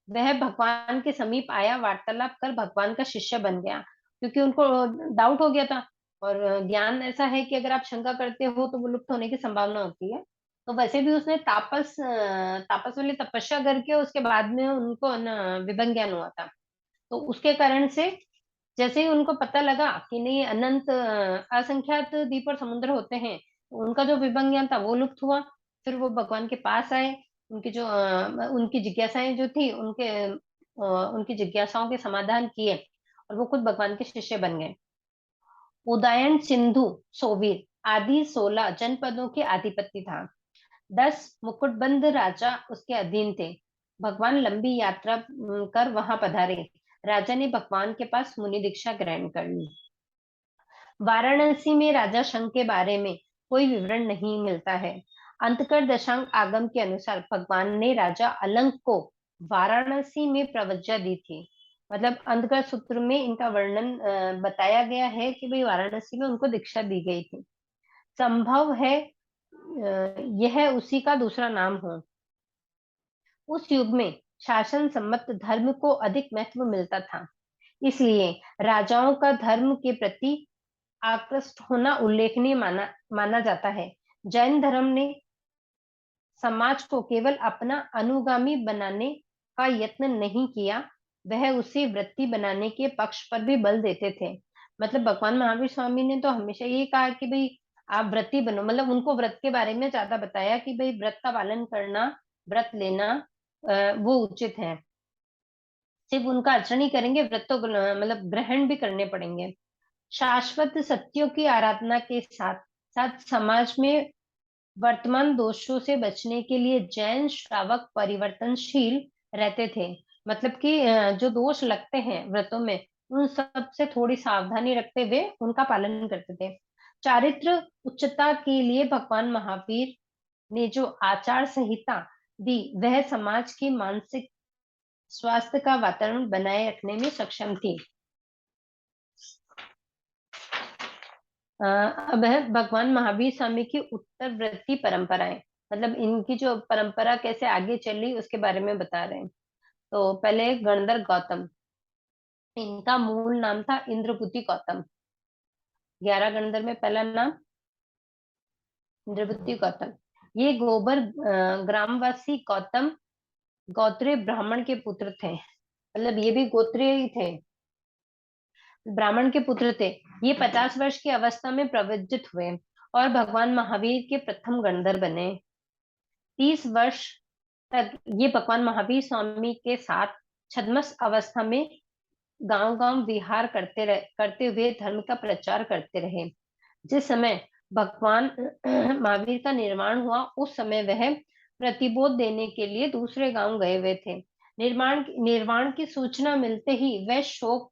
वह भगवान के समीप आया, वार्तालाप कर भगवान का शिष्य बन गया, क्योंकि उनको डाउट हो गया था। और ज्ञान ऐसा है कि अगर आप शंका करते हो तो वो लुप्त होने की संभावना होती है। तो वैसे भी उसने तापस वाली तपस्या करके उसके बाद में उनको विभंग ज्ञान हुआ था। तो उसके कारण से जैसे ही उनको पता लगा कि नहीं अनंत असंख्यात द्वीप और समुद्र होते हैं, तो उनका जो विभंग ज्ञान था वो लुप्त हुआ। फिर वो भगवान के पास आए। उनकी जिज्ञासाएं जो थी, उनकी जिज्ञासाओं के समाधान किए, और वो खुद भगवान के शिष्य बन गए। उदयन, सिंधु, सोवीर आदि 16 जनपदों के अधिपति था। 10 मुकुटबंद राजा उसके अधीन थे। भगवान लंबी यात्रा कर वहां पधारे। राजा ने भगवान के पास मुनि दीक्षा ग्रहण कर ली। वाराणसी में राजा शंख के बारे में कोई विवरण नहीं मिलता है। अंतकर दशांक आगम के अनुसार भगवान ने राजा अलंक को वाराणसी में प्रवज्ञा दी थी। मतलब अंतकर सूत्र में इनका वर्णन बताया गया है कि भाई वाराणसी में उनको दीक्षा दी गई थी। संभव है यह उसी का दूसरा नाम हो। उस युग में शासन सम्मत धर्म को अधिक महत्व मिलता था, इसलिए राजाओं का धर्म के प्रति आकृष्ट होना उल्लेखनीय माना जाता है। जैन धर्म ने समाज को केवल अपना अनुगामी बनाने का यत्न नहीं किया, वह उसे वृत्ति बनाने के पक्ष पर भी बल देते थे। मतलब भगवान महावीर स्वामी ने तो हमेशा ये कहा कि भाई आप व्रती बनो। मतलब उनको व्रत के बारे में ज्यादा बताया कि भाई व्रत का पालन करना, व्रत लेना वो उचित है। सिर्फ उनका आचरण ही करेंगे, व्रत तो मतलब ग्रहण भी करने पड़ेंगे। शाश्वत सत्यों की आराधना के साथ साथ समाज में वर्तमान दोषों से बचने के लिए जैन श्रावक परिवर्तनशील रहते थे। मतलब कि जो दोष लगते हैं व्रतों में, उन सब से थोड़ी सावधानी रखते हुए उनका पालन करते थे। चारित्र उच्चता के लिए भगवान महावीर ने जो आचार संहिता दी, वह समाज की मानसिक स्वास्थ्य का वातावरण बनाए रखने में सक्षम थी। अब है भगवान महावीर स्वामी की उत्तरवर्ती परंपराएं। मतलब इनकी जो परंपरा कैसे आगे चली उसके बारे में बता रहे हैं। तो पहले गणधर गौतम, इनका मूल नाम था इंद्रभूति गौतम। 11 गणधर में पहला नाम इंद्रभूति गौतम। ये गोबर ग्रामवासी गौतम गोत्रीय ब्राह्मण के पुत्र थे। मतलब ये भी गोत्रीय ही थे, ब्राह्मण के पुत्र थे। ये 50 वर्ष की अवस्था में प्रवृत्त हुए और भगवान महावीर के प्रथम गणधर बने। 30 वर्ष तक ये भगवान महावीर स्वामी के साथ छद्मस अवस्था में गांव गांव विहार करते हुए धर्म का प्रचार करते रहे। जिस समय भगवान महावीर का निर्माण हुआ, उस समय वह प्रतिबोध देने के लिए दूसरे गांव गए हुए थे। निर्वाण की सूचना मिलते ही वह शोक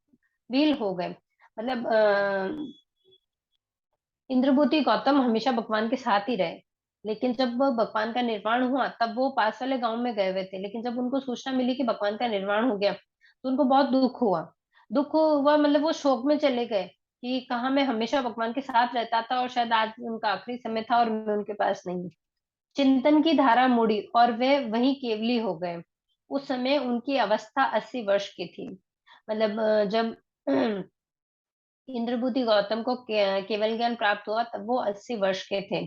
विल हो गए। मतलब इंद्रभूति गौतम हमेशा भगवान के साथ ही रहे, लेकिन जब भगवान का निर्वाण हुआ तब वो पास वाले गांव में गए हुए थे। लेकिन जब उनको सूचना मिली कि भगवान का निर्वाण हो गया, तो उनको बहुत दुख हुआ। मतलब वो शोक में चले गए कि कहा मैं हमेशा भगवान के साथ रहता था और शायद आज उनका आखिरी समय था और मैं उनके पास नहीं। चिंतन की धारा मुड़ी और वे वहीं केवली हो गए। उस समय उनकी अवस्था 80 वर्ष की थी। मतलब जब इंद्रभूति गौतम को केवल ज्ञान प्राप्त हुआ तब वो 80 वर्ष के थे।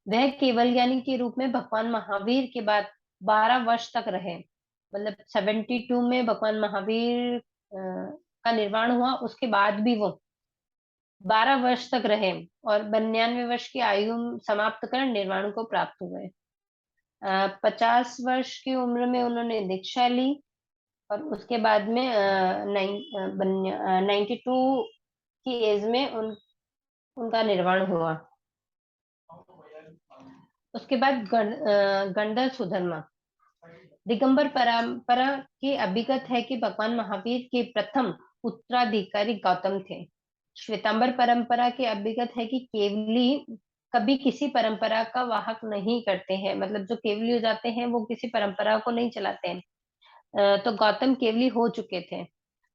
वह केवल ज्ञानी के रूप में भगवान महावीर के बाद 12 वर्ष तक रहे। मतलब 72 में भगवान महावीर का निर्वाण हुआ, उसके बाद भी वो 12 वर्ष तक रहे और 92 वर्ष की आयु समाप्त कर निर्वाण को प्राप्त हुए। 50 वर्ष की उम्र में उन्होंने दीक्षा ली और उसके बाद में 92 की एज में उनका निर्वाण हुआ। उसके बाद गणधर सुधर्मा। दिगंबर परंपरा की अभिगत है कि भगवान महावीर के प्रथम उत्तराधिकारी गौतम थे। श्वेतांबर परंपरा के अभिगत है कि केवली कभी किसी परंपरा का वाहक नहीं करते हैं। मतलब जो केवली हो जाते हैं वो किसी परंपरा को नहीं चलाते हैं। तो गौतम केवली हो चुके थे।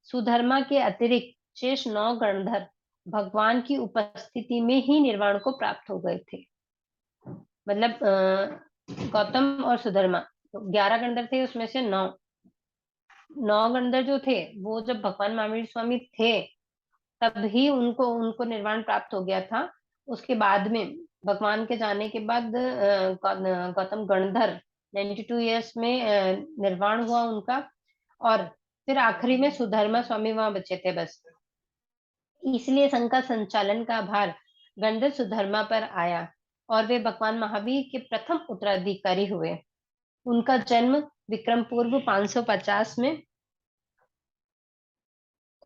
सुधर्मा के अतिरिक्त शेष 9 गणधर भगवान की उपस्थिति में ही निर्वाण को प्राप्त हो गए थे। मतलब गौतम और सुधर्मा 11 गणधर थे, उसमें से 9 गणधर जो थे वो जब भगवान महावीर स्वामी थे तब ही उनको निर्वाण प्राप्त हो गया था। उसके बाद में भगवान के जाने के बाद गौतम गणधर 92 ईयर्स में निर्वाण हुआ उनका। और फिर आखिरी में सुधर्मा स्वामी वहां बचे थे बस। इसलिए संघ का संचालन का भार गणधर सुधर्मा पर आया और वे भगवान महावीर के प्रथम उत्तराधिकारी हुए। उनका जन्म विक्रम पूर्व 550 में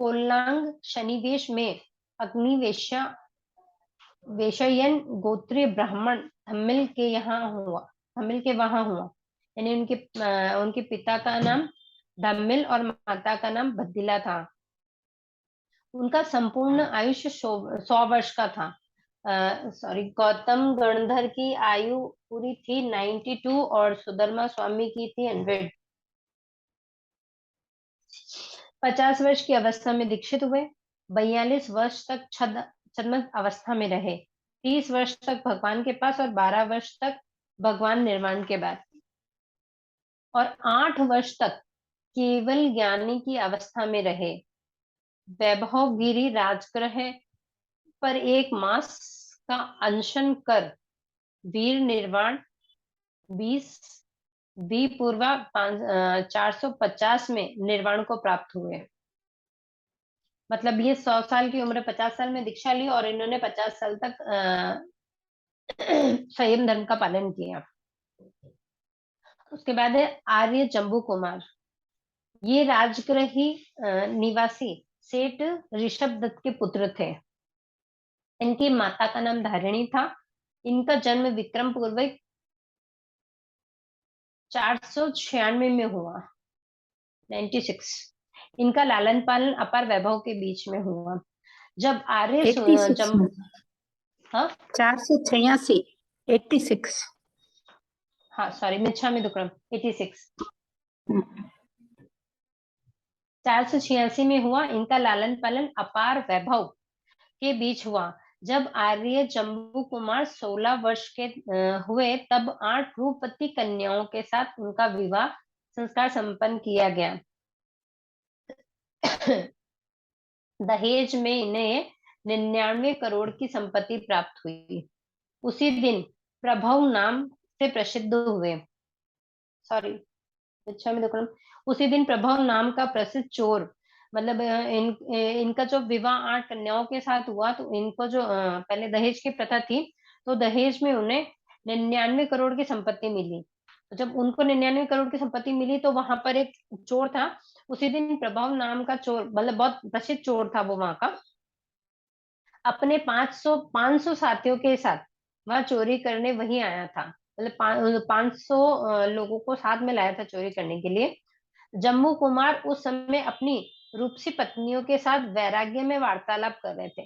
कोल्लांग शनिदेश में अग्निवेश्या वेशयन गोत्रीय ब्राह्मण धम्मिल के वहां हुआ। यानी उनके पिता का नाम धम्मिल और माता का नाम भद्दिला था। उनका संपूर्ण आयुष्य 100 वर्ष का था। सॉरी, गौतम गणधर की आयु पूरी थी 92 और सुधर्मा स्वामी की थी 100। 50 वर्ष की अवस्था में दीक्षित हुए, 42 वर्ष तक छद्म अवस्था में रहे, 30 वर्ष तक भगवान के पास और 12 वर्ष तक भगवान निर्वाण के बाद, और 8 वर्ष तक केवल ज्ञानी की अवस्था में रहे। वैभव गिरी राजगृह पर 1 मास का अनशन कर वीर निर्वाण 20 बी पूर्वा 450 में निर्वाण को प्राप्त हुए। मतलब ये 100 साल की उम्र 50 साल में दीक्षा ली और इन्होंने 50 साल तक संयम धर्म का पालन किया। उसके बाद है आर्य जम्बू कुमार। ये राजगृही निवासी सेठ ऋषभ दत्त के पुत्र थे। इनकी माता का नाम धारिणी था। इनका जन्म विक्रम पूर्व 496 में हुआ, 96। इनका लालन पालन अपार वैभव के बीच में हुआ। जब आर्य 86 में, हाँ 486, 86। हाँ सॉरी, मिच्छामी दुक्कड़म 86। 486 में हुआ। इनका लालन पालन अपार वैभव के बीच हुआ। जब आर्य जम्बू कुमार 16 वर्ष के हुए तब 8 रूपवती कन्याओं के साथ उनका विवाह संस्कार संपन्न किया गया। दहेज में इन्हें 99 करोड़ की संपत्ति प्राप्त हुई। उसी दिन प्रभव नाम से प्रसिद्ध हुए। सॉरी, अच्छा मैं देखो, उसी दिन प्रभव नाम का प्रसिद्ध चोर, मतलब इनका जो विवाह 8 कन्याओं के साथ हुआ, तो इनको जो पहले दहेज की प्रथा थी, तो दहेज में उन्हें 99 करोड़ की संपत्ति मिली। तो जब उनको 99 करोड़ की संपत्ति मिली तो वहां पर एक चोर था। उसी दिन प्रभव नाम का चोर, मतलब बहुत प्रसिद्ध चोर था वो वहां का, अपने 500 साथियों के साथ वहां चोरी करने वहीं आया था। मतलब 500 लोगों को साथ में लाया था चोरी करने के लिए। जम्मू कुमार उस समय अपनी रूपसी पत्नियों के साथ वैराग्य में वार्तालाप कर रहे थे।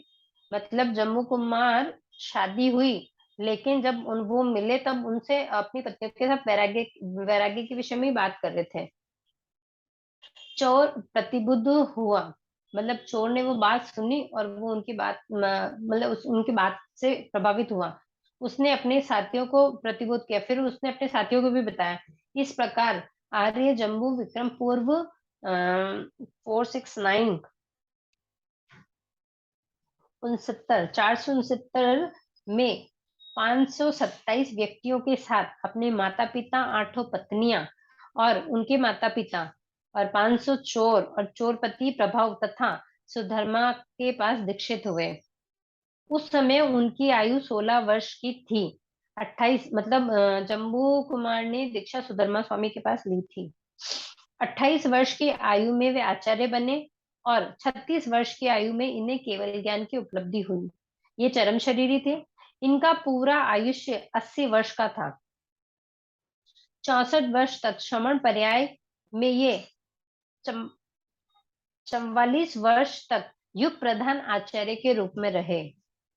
मतलब जम्मू कुमार शादी हुई, लेकिन जब वो मिले तब उनसे अपनी पत्नियों के साथ वैराग्य के विषय में ही बात कर रहे थे। चोर प्रतिबुद्ध हुआ, मतलब चोर ने वो बात सुनी और वो उनकी बात, मतलब उनकी बात से प्रभावित हुआ। उसने अपने साथियों को प्रतिबुद्ध किया, फिर उसने अपने साथियों को भी बताया। इस प्रकार आर्य जम्बू विक्रम पूर्व 469 469 में 527 व्यक्तियों के साथ अपने माता पिता, 8 पत्नियां और उनके माता पिता और 500 चोर और चोरपति प्रभाव तथा सुधर्मा के पास दीक्षित हुए। उस समय उनकी आयु 16 वर्ष की थी। 28, मतलब जम्बू कुमार ने दीक्षा सुधर्मा स्वामी के पास ली थी। 28 वर्ष की आयु में वे आचार्य बने और 36 वर्ष की आयु में इन्हें केवल ज्ञान की उपलब्धि हुई। ये चरम शरीरी थे। इनका पूरा आयुष्य 80 वर्ष का था। 64 वर्ष तक श्रमण पर्याय में ये 44 वर्ष तक युग प्रधान आचार्य के रूप में रहे।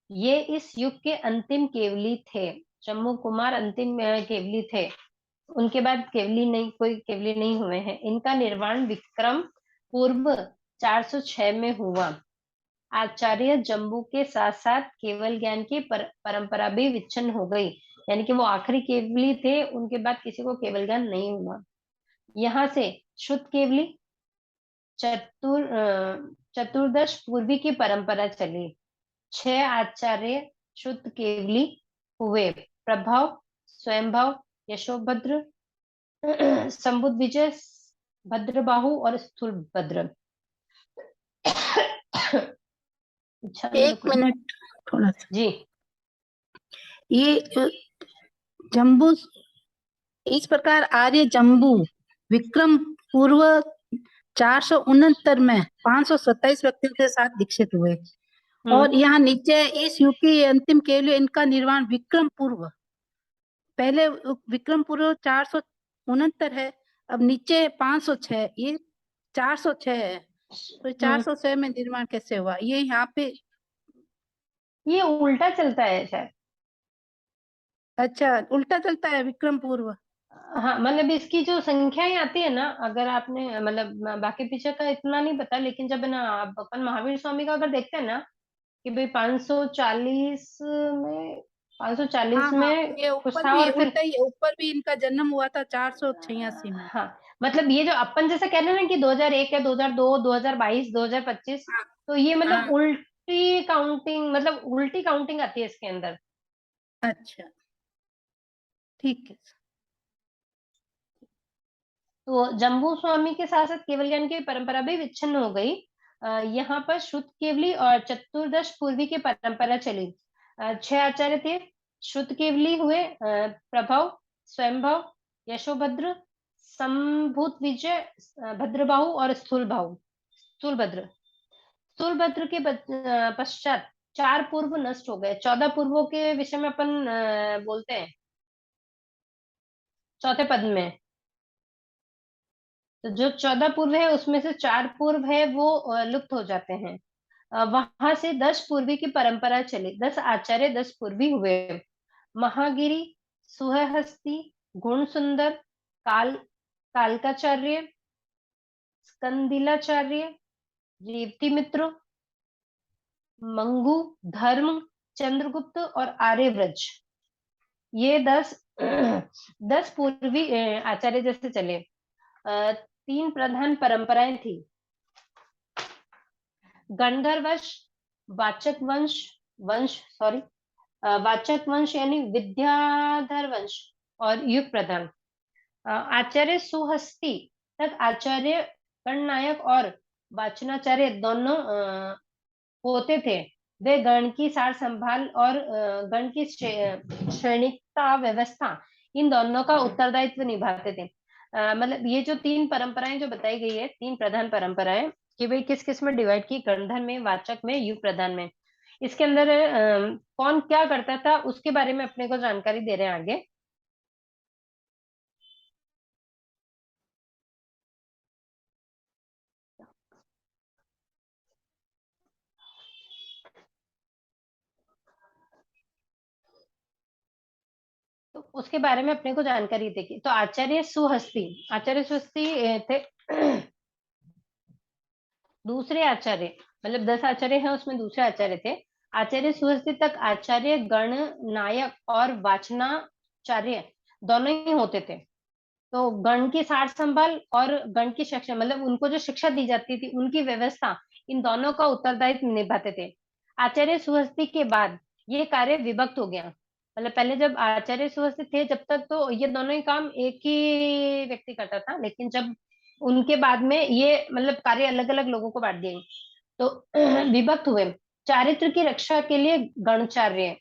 ये इस युग के अंतिम केवली थे। जम्मू कुमार अंतिम केवली थे। उनके बाद कोई केवली नहीं हुए हैं। इनका निर्वाण विक्रम पूर्व 406 में हुआ। आचार्य जम्बू के साथ साथ केवल ज्ञान की परंपरा भी विच्छिन्न हो गई, यानी कि वो आखिरी केवली थे, उनके बाद किसी को केवल ज्ञान नहीं हुआ। यहाँ से शुद्ध केवली चतुर्दश पूर्वी की परंपरा चली। 6 आचार्य शुद्ध केवली हुए: प्रभाव, स्वयंभाव, यशोभद्र, संबुद्ध विजय, भद्रबाहु और स्थूलभद्र। एक मिनट थोड़ा सा। जी, ये जम्बू, इस प्रकार आर्य जम्बू विक्रम पूर्व 469 में 527 व्यक्तियों के साथ दीक्षित हुए। और यहाँ नीचे इस युग की अंतिम केवली इनका निर्वाण विक्रम पूर्व, पहले विक्रम पूर्व 469 है, अब नीचे 506, ये 406 है, तो 406 में निर्माण कैसे हुआ? ये यहाँ पे ये उल्टा चलता है शायद। अच्छा, उल्टा चलता है विक्रम पूर्व। हाँ मतलब इसकी जो संख्याएं आती है ना, अगर आपने मतलब बाकी पीछे का इतना नहीं पता, लेकिन जब है ना आप अपन महावीर स्वामी का अगर देखते हैं ना कि भाई 540 में, हाँ 540 हाँ, में ये कुछ ऊपर था, भी और फिर उल्टा ही है, ऊपर भी इनका जन्म हुआ था 486 में। हाँ मतलब ये जो अपन जैसे कह रहे हैं ना कि 2001 है, 2002, 2022, 2025, हाँ तो ये मतलब हाँ। उल्टी काउंटिंग, मतलब उल्टी काउंटिंग आती है इसके अंदर। अच्छा, ठीक है। तो जम्बू स्वामी के साथ साथ केवल ज्ञान की परंपरा भी विच्छिन्न हो गई। यहाँ पर शुद्ध केवली और चतुर्दश पूर्वी की परंपरा चली। 6 आचार्य थे। शुद्ध केवली हुए प्रभव, स्वयंभव, यशोभद्र, संभूत विजय, भद्रबाहु और स्थूलबाहु, स्थूलभद्र। स्थूलभद्र के पश्चात 4 पूर्व नष्ट हो गए। 14 पूर्वों के विषय में अपन बोलते हैं चौथे पद में। तो जो 14 पूर्व है उसमें से 4 पूर्व है वो लुप्त हो जाते हैं। वहां से 10 पूर्वी की परंपरा चली। 10 आचार्य 10 पूर्वी हुए। महागिरी, सुहस्ती, गुण सुंदर, काल कालकाचार्य, स्कंदिलाचार्य, रेवती मित्र, मंगू, धर्म, चंद्रगुप्त और आर्यव्रज, ये 10 10 पूर्वी आचार्य जैसे चले। 3 प्रधान परंपराएं थी। गंधर्व वंश, वाचक वंश, सॉरी, वाचक वंश यानी विद्याधर वंश, और युग प्रधान। आचार्य सुहस्ती तक आचार्य गणनायक और वाचनाचार्य दोनों होते थे। वे गण की सार संभाल और गण की श्रेणिकता व्यवस्था, इन दोनों का उत्तरदायित्व निभाते थे। मतलब ये जो 3 परंपराएं जो बताई गई है, 3 प्रधान परंपराएं, कि भाई किस किस में डिवाइड की, गणधर में, वाचक में, युग प्रधान में। इसके अंदर कौन क्या करता था उसके बारे में अपने को जानकारी दे रहे हैं आगे। तो उसके बारे में अपने को जानकारी देगी। तो आचार्य सुहस्ती थे दूसरे आचार्य, मतलब 10 आचार्य हैं उसमें दूसरे आचार्य थे। आचार्य सुहस्ती तक आचार्य गण नायक और वाचनाचार्य दोनों ही होते थे। तो गण की सार संभाल और गण की शिक्षा, मतलब उनको जो शिक्षा दी जाती थी उनकी व्यवस्था, इन दोनों का उत्तरदायित्व निभाते थे। आचार्य सुहस्ती के बाद ये कार्य विभक्त हो गया। मतलब पहले जब आचार्य सुहस्ती थे जब तक तो ये दोनों ही काम एक ही व्यक्ति करता था, लेकिन जब उनके बाद में ये मतलब कार्य अलग अलग लोगों को बांट दिए तो विभक्त हुए। चारित्र की रक्षा के लिए गणचार्य,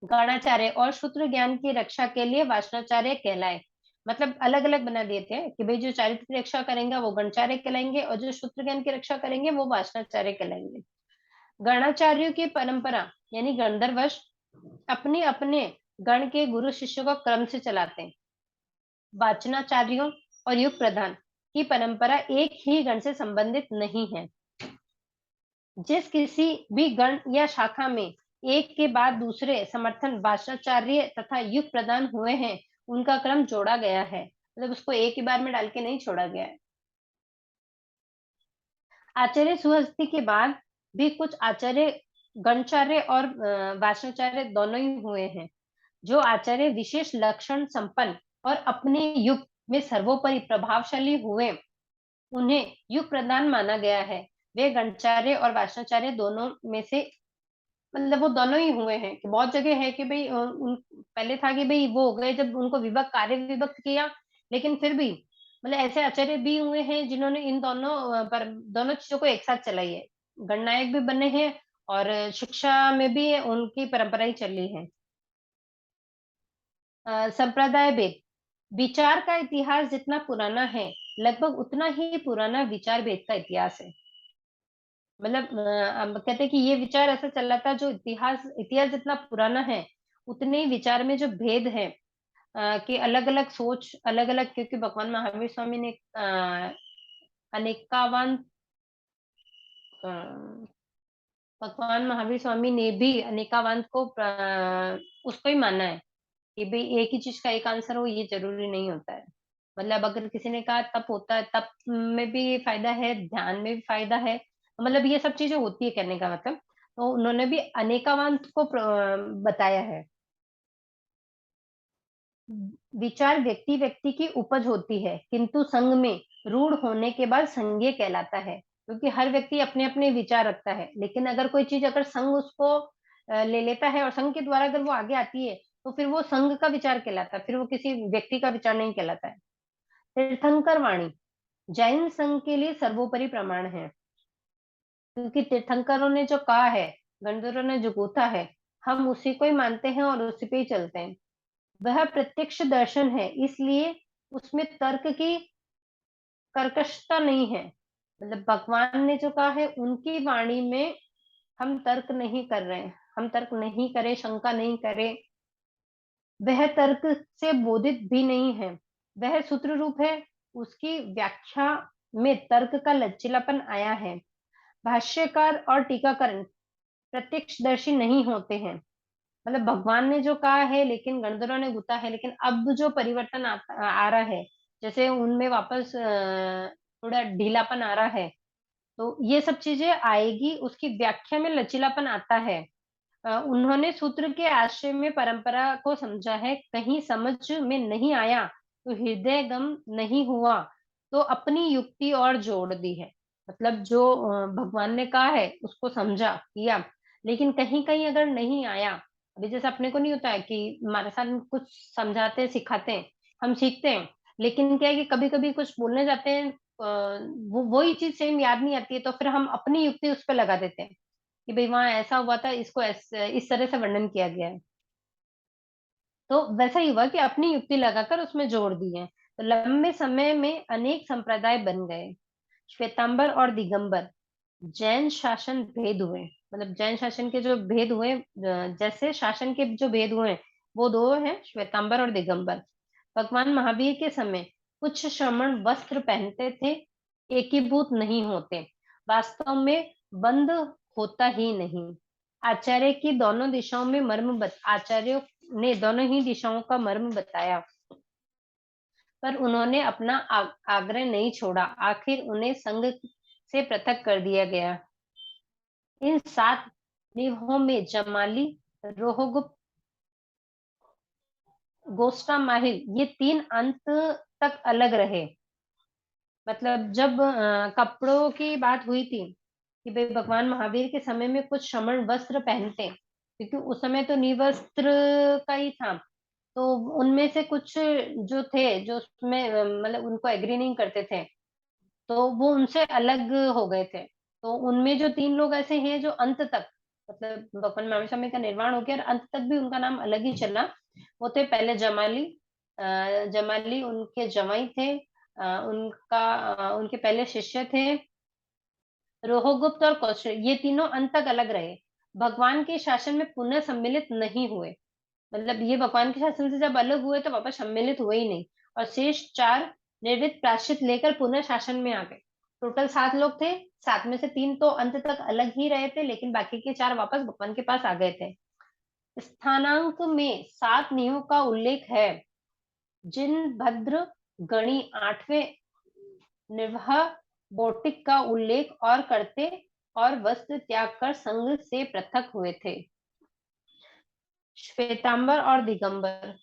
गणाचार्य और सूत्र ज्ञान की रक्षा के लिए वाचनाचार्य कहलाए। मतलब अलग अलग बना दिए थे कि भाई जो चारित्र की रक्षा करेंगे वो गणचार्य कहलाएंगे, और जो सूत्र ज्ञान की रक्षा करेंगे वो वाचनाचार्य कहलाएंगे। गणाचार्यों की परंपरा यानी गंधर्वश अपने अपने गण के गुरु शिष्यों को क्रम से चलाते हैं। वाचनाचार्यों और युग प्रधान की परंपरा एक ही गण से संबंधित नहीं है। जिस किसी भी गण या शाखा में एक के बाद दूसरे समर्थन वाचनाचार्य तथा युग प्रदान हुए हैं उनका क्रम जोड़ा गया है, मतलब उसको एक ही बार में डाल के नहीं छोड़ा गया है। आचार्य सुहस्ती के बाद भी कुछ आचार्य गणचार्य और वाचनाचार्य दोनों ही हुए हैं। जो आचार्य विशेष लक्षण संपन्न और अपने युग में सर्वोपरि प्रभावशाली हुए उन्हें युग प्रदान माना गया है। वे गणचार्य और वाचनाचार्य दोनों में से, मतलब वो दोनों ही हुए हैं। कि बहुत जगह है कि भाई पहले था कि भाई वो हो गए जब उनको विभक्त, कार्य विभक्त किया, लेकिन फिर भी मतलब ऐसे आचार्य भी हुए हैं जिन्होंने इन दोनों पर दोनों चीजों को एक साथ चलाई है। गणनायक भी बने हैं और शिक्षा में भी उनकी परंपरा ही चली है। संप्रदाय भेद, विचार का इतिहास जितना पुराना है लगभग उतना ही पुराना विचार भेद का इतिहास है। मतलब कहते हैं कि ये विचार ऐसा चल रहा था, जो इतिहास इतिहास जितना पुराना है उतने ही विचार में जो भेद है, कि अलग अलग सोच, अलग अलग, क्योंकि भगवान महावीर स्वामी ने अनेकावान भगवान महावीर स्वामी ने भी अनेकावांत को उसको ही माना है कि भाई एक ही चीज का एक आंसर हो ये जरूरी नहीं होता है। मतलब अगर किसी ने कहा तप होता है, तप में भी फायदा है, ध्यान में भी फायदा है, मतलब ये सब चीजें होती है कहने का मतलब। तो उन्होंने भी अनेकावांत को बताया है। विचार व्यक्ति व्यक्ति की उपज होती है, किंतु संग में रूढ़ होने के बाद संज्ञेय कहलाता है, क्योंकि हर व्यक्ति अपने अपने विचार रखता है। लेकिन अगर कोई चीज अगर संग उसको ले लेता है और संघ के द्वारा अगर वो आगे आती है, तो फिर वो संघ का विचार कहलाता है, फिर वो किसी व्यक्ति का विचार नहीं कहलाता है। तीर्थंकर वाणी जैन संघ के लिए सर्वोपरि प्रमाण है, क्योंकि तीर्थंकरों ने जो कहा है, गणधरों ने जो गूथा है, हम उसी को ही मानते हैं और उसी पे ही चलते हैं। वह प्रत्यक्ष दर्शन है, इसलिए उसमें तर्क की कर्कशता नहीं है। मतलब भगवान ने जो कहा है उनकी वाणी में हम तर्क नहीं कर रहे हैं, हम तर्क नहीं करें, शंका नहीं करें। वह तर्क से बोधित भी नहीं है, वह सूत्र रूप है, उसकी व्याख्या में तर्क का लचीलापन आया है। भाष्यकार और टीकाकरण प्रत्यक्षदर्शी नहीं होते हैं। मतलब भगवान ने जो कहा है लेकिन गणधरों ने गुता है, लेकिन अब जो परिवर्तन आ रहा है, जैसे उनमें वापस थोड़ा ढीलापन आ रहा है, तो ये सब चीजें आएगी, उसकी व्याख्या में लचीलापन आता है। उन्होंने सूत्र के आश्रय में परंपरा को समझा है, कहीं समझ में नहीं आया तो हृदयगम नहीं हुआ तो अपनी युक्ति और जोड़ दी है। मतलब जो भगवान ने कहा है उसको समझा किया, लेकिन कहीं कहीं अगर नहीं आया, अभी जैसे अपने को नहीं होता है कि हमारे साथ कुछ समझाते हैं, सिखाते हैं, हम सीखते हैं, लेकिन क्या है कि कभी कभी कुछ बोलने जाते हैं, वो वही चीज सेम याद नहीं आती है, तो फिर हम अपनी युक्ति उस पर लगा देते हैं कि भाई वहां ऐसा हुआ था, इसको इस तरह से वर्णन किया गया है। तो वैसा ही हुआ कि अपनी युक्ति लगाकर उसमें जोड़ दिए। तो लंबे समय में अनेक संप्रदाय बन गए। श्वेतांबर और दिगंबर जैन शासन भेद हुए। मतलब जैन शासन के जो भेद हुए, जैसे शासन के जो भेद हुए वो दो हैं, श्वेतांबर और दिगंबर। भगवान महावीर के समय कुछ श्रमण वस्त्र पहनते थे, एकीभूत नहीं होते, वास्तव में बंद होता ही नहीं। आचार्य की दोनों दिशाओं में आचार्यों ने दोनों ही दिशाओं का मर्म बताया, पर उन्होंने अपना आग्रह नहीं छोड़ा, आखिर उन्हें संघ से पृथक कर दिया गया। इन 7 निभों में जमाली, रोहगुप्त, गोस्टा माहिल ये 3 अंत तक अलग रहे। मतलब जब कपड़ों की बात हुई थी कि भाई भगवान महावीर के समय में कुछ श्रमण वस्त्र पहनते, क्योंकि उस समय तो निवस्त्र का ही था, तो उनमें से कुछ जो थे, जो उसमें मतलब उनको एग्री नहीं करते थे, तो वो उनसे अलग हो गए थे। तो उनमें जो 3 लोग ऐसे हैं जो अंत तक, मतलब भगवान महावीर स्वामी का निर्वाण हो गया और अंत तक भी उनका नाम अलग ही चला। वो थे पहले जमाली, जमाली उनके जमाई थे, उनके पहले शिष्य थे रोहगुप्त और कौशल, ये तीनों अंत तक अलग रहे, भगवान के शासन में पुनः सम्मिलित नहीं हुए। मतलब ये भगवान के शासन से जब अलग हुए तो वापस सम्मिलित हुए ही नहीं, और शेष 4 निर्वित प्रायश्चित लेकर पुनः शासन में आ गए। टोटल 7 लोग थे, 7 में से 3 तो अंत तक अलग ही रहे थे, लेकिन बाकी के 4 वापस भगवान के पास आ गए थे। स्थानांक में 7 नियों का उल्लेख है, जिन भद्र गणी 8वें निर्वाह बौटिक का उल्लेख और करते और वस्त्र त्याग कर संघ से पृथक हुए थे। श्वेतांबर और दिगंबर।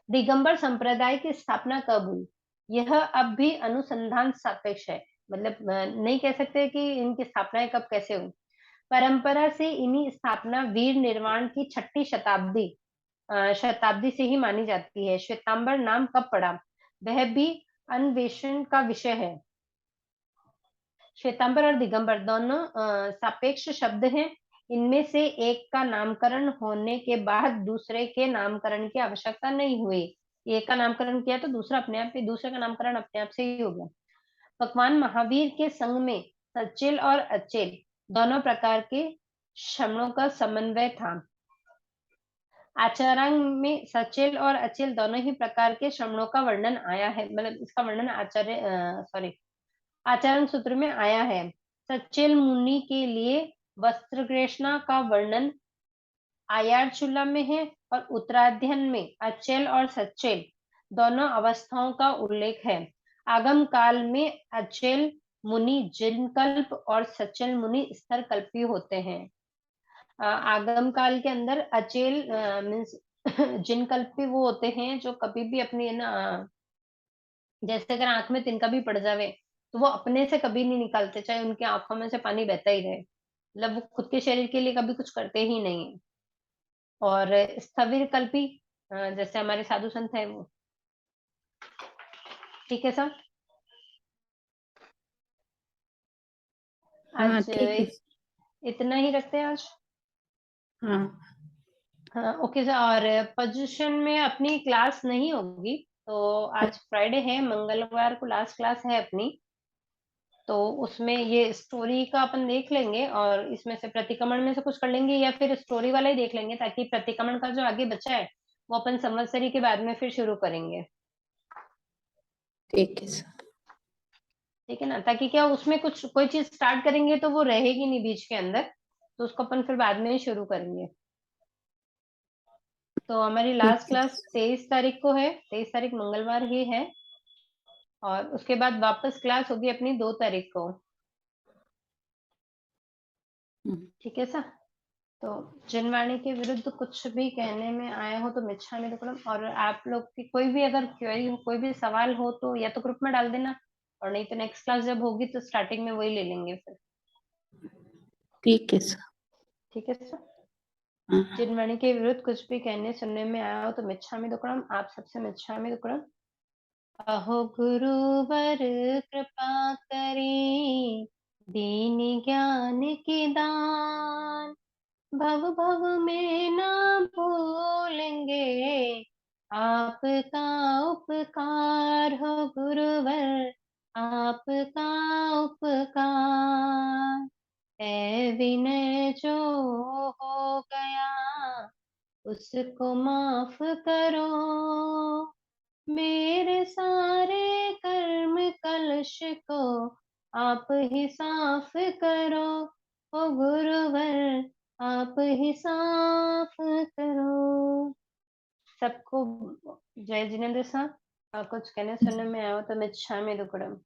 दिगंबर संप्रदाय की स्थापना कब हुई, यह अब भी अनुसंधान सापेक्ष है। मतलब नहीं कह सकते कि इनकी स्थापना कब कैसे हुई। परंपरा से इन्हीं स्थापना वीर निर्वाण की 6ठी शताब्दी से ही मानी जाती है। श्वेतांबर नाम कब पड़ा, वह भी अन्वेषण का विषय है। श्वेतांबर और दिगंबर दोनों सापेक्ष शब्द हैं। इनमें से एक का नामकरण होने के बाद दूसरे के नामकरण की आवश्यकता नहीं हुई। एक का नामकरण किया तो दूसरा अपने आप ही, दूसरे का नामकरण अपने आप से ही हो गया। भगवान महावीर के संग में सचेल और अचेल दोनों प्रकार के श्रमणों का समन्वय था। आचार्यांग में सचेल और अचेल दोनों ही प्रकार के श्रमणों का वर्णन आया है। मतलब इसका वर्णन आचार्यांग सूत्र में आया है। सचेल मुनि के लिए वस्त्रग्रेषणा का वर्णन आयारचूला में है और उत्तराध्ययन में अचेल और सचेल दोनों अवस्थाओं का उल्लेख है। आगम काल में अचेल मुनि जिनकल्प और सचेल मुनि स्तरकल्पी होते हैं। आगम काल के अंदर अचेल मीन्स जिनकल्पी वो होते हैं जो कभी भी अपनी ना जैसे अगर आंख में तिनका भी पड़ जावे तो वो अपने से कभी नहीं निकालते, चाहे उनकी आंखों में से पानी बहता ही रहे। मतलब वो खुद के शरीर के लिए कभी कुछ करते ही नहीं है। और स्थविर कल्पी जैसे हमारे साधु संत है वो। ठीक है सर। हाँ आज ठीक है। इतना ही रखते हैं आज। हाँ हाँ ओके सर। और पोजीशन में अपनी क्लास नहीं होगी, तो आज फ्राइडे है, मंगलवार को लास्ट क्लास है अपनी, तो उसमें ये स्टोरी का अपन देख लेंगे और इसमें से प्रतिक्रमण में से कुछ कर लेंगे या फिर स्टोरी वाला ही देख लेंगे, ताकि प्रतिक्रमण का जो आगे बचा है वो अपन संवत्सरी के बाद में फिर शुरू करेंगे। ठीक है सर। ठीक है ना, ताकि क्या उसमें कुछ कोई चीज स्टार्ट करेंगे तो वो रहेगी नहीं बीच के अंदर, तो उसको अपन फिर बाद में ही शुरू करेंगे। तो हमारी लास्ट ठीक है। क्लास 23 तारीख को है, 23 तारीख मंगलवार ही है, और उसके बाद वापस क्लास होगी अपनी 2 तारीख को। ठीक है सर। तो जिनवाणी के विरुद्ध कुछ भी कहने में आया हो तो मिच्छामि दुक्कडम। और आप लोग की कोई भी अगर क्वेरी हो, कोई भी सवाल हो तो या तो ग्रुप में डाल देना, और नहीं तो नेक्स्ट क्लास जब होगी तो स्टार्टिंग में वही ले लेंगे फिर। ठीक है सर। ठीक है सर। हाँ जिनवाणी के विरुद्ध कुछ भी कहने सुनने में आया हो तो मिच्छामि दुक्कडम। आप सबसे मिच्छामि दुक्कडम। अहो गुरुवर कृपा करी, दीन ज्ञान की दान, भव भव में ना भूलेंगे आपका उपकार हो गुरुवर, आपका उपकार। है विनय जो हो गया उसको माफ करो, मेरे सारे कर्म कलश को आप ही साफ करो, ओ गुरुवर आप ही साफ करो। सबको जय जिनेन्द्र साहब। कुछ कहने सुनने में आया हो तो मिच्छामि दुक्कडम।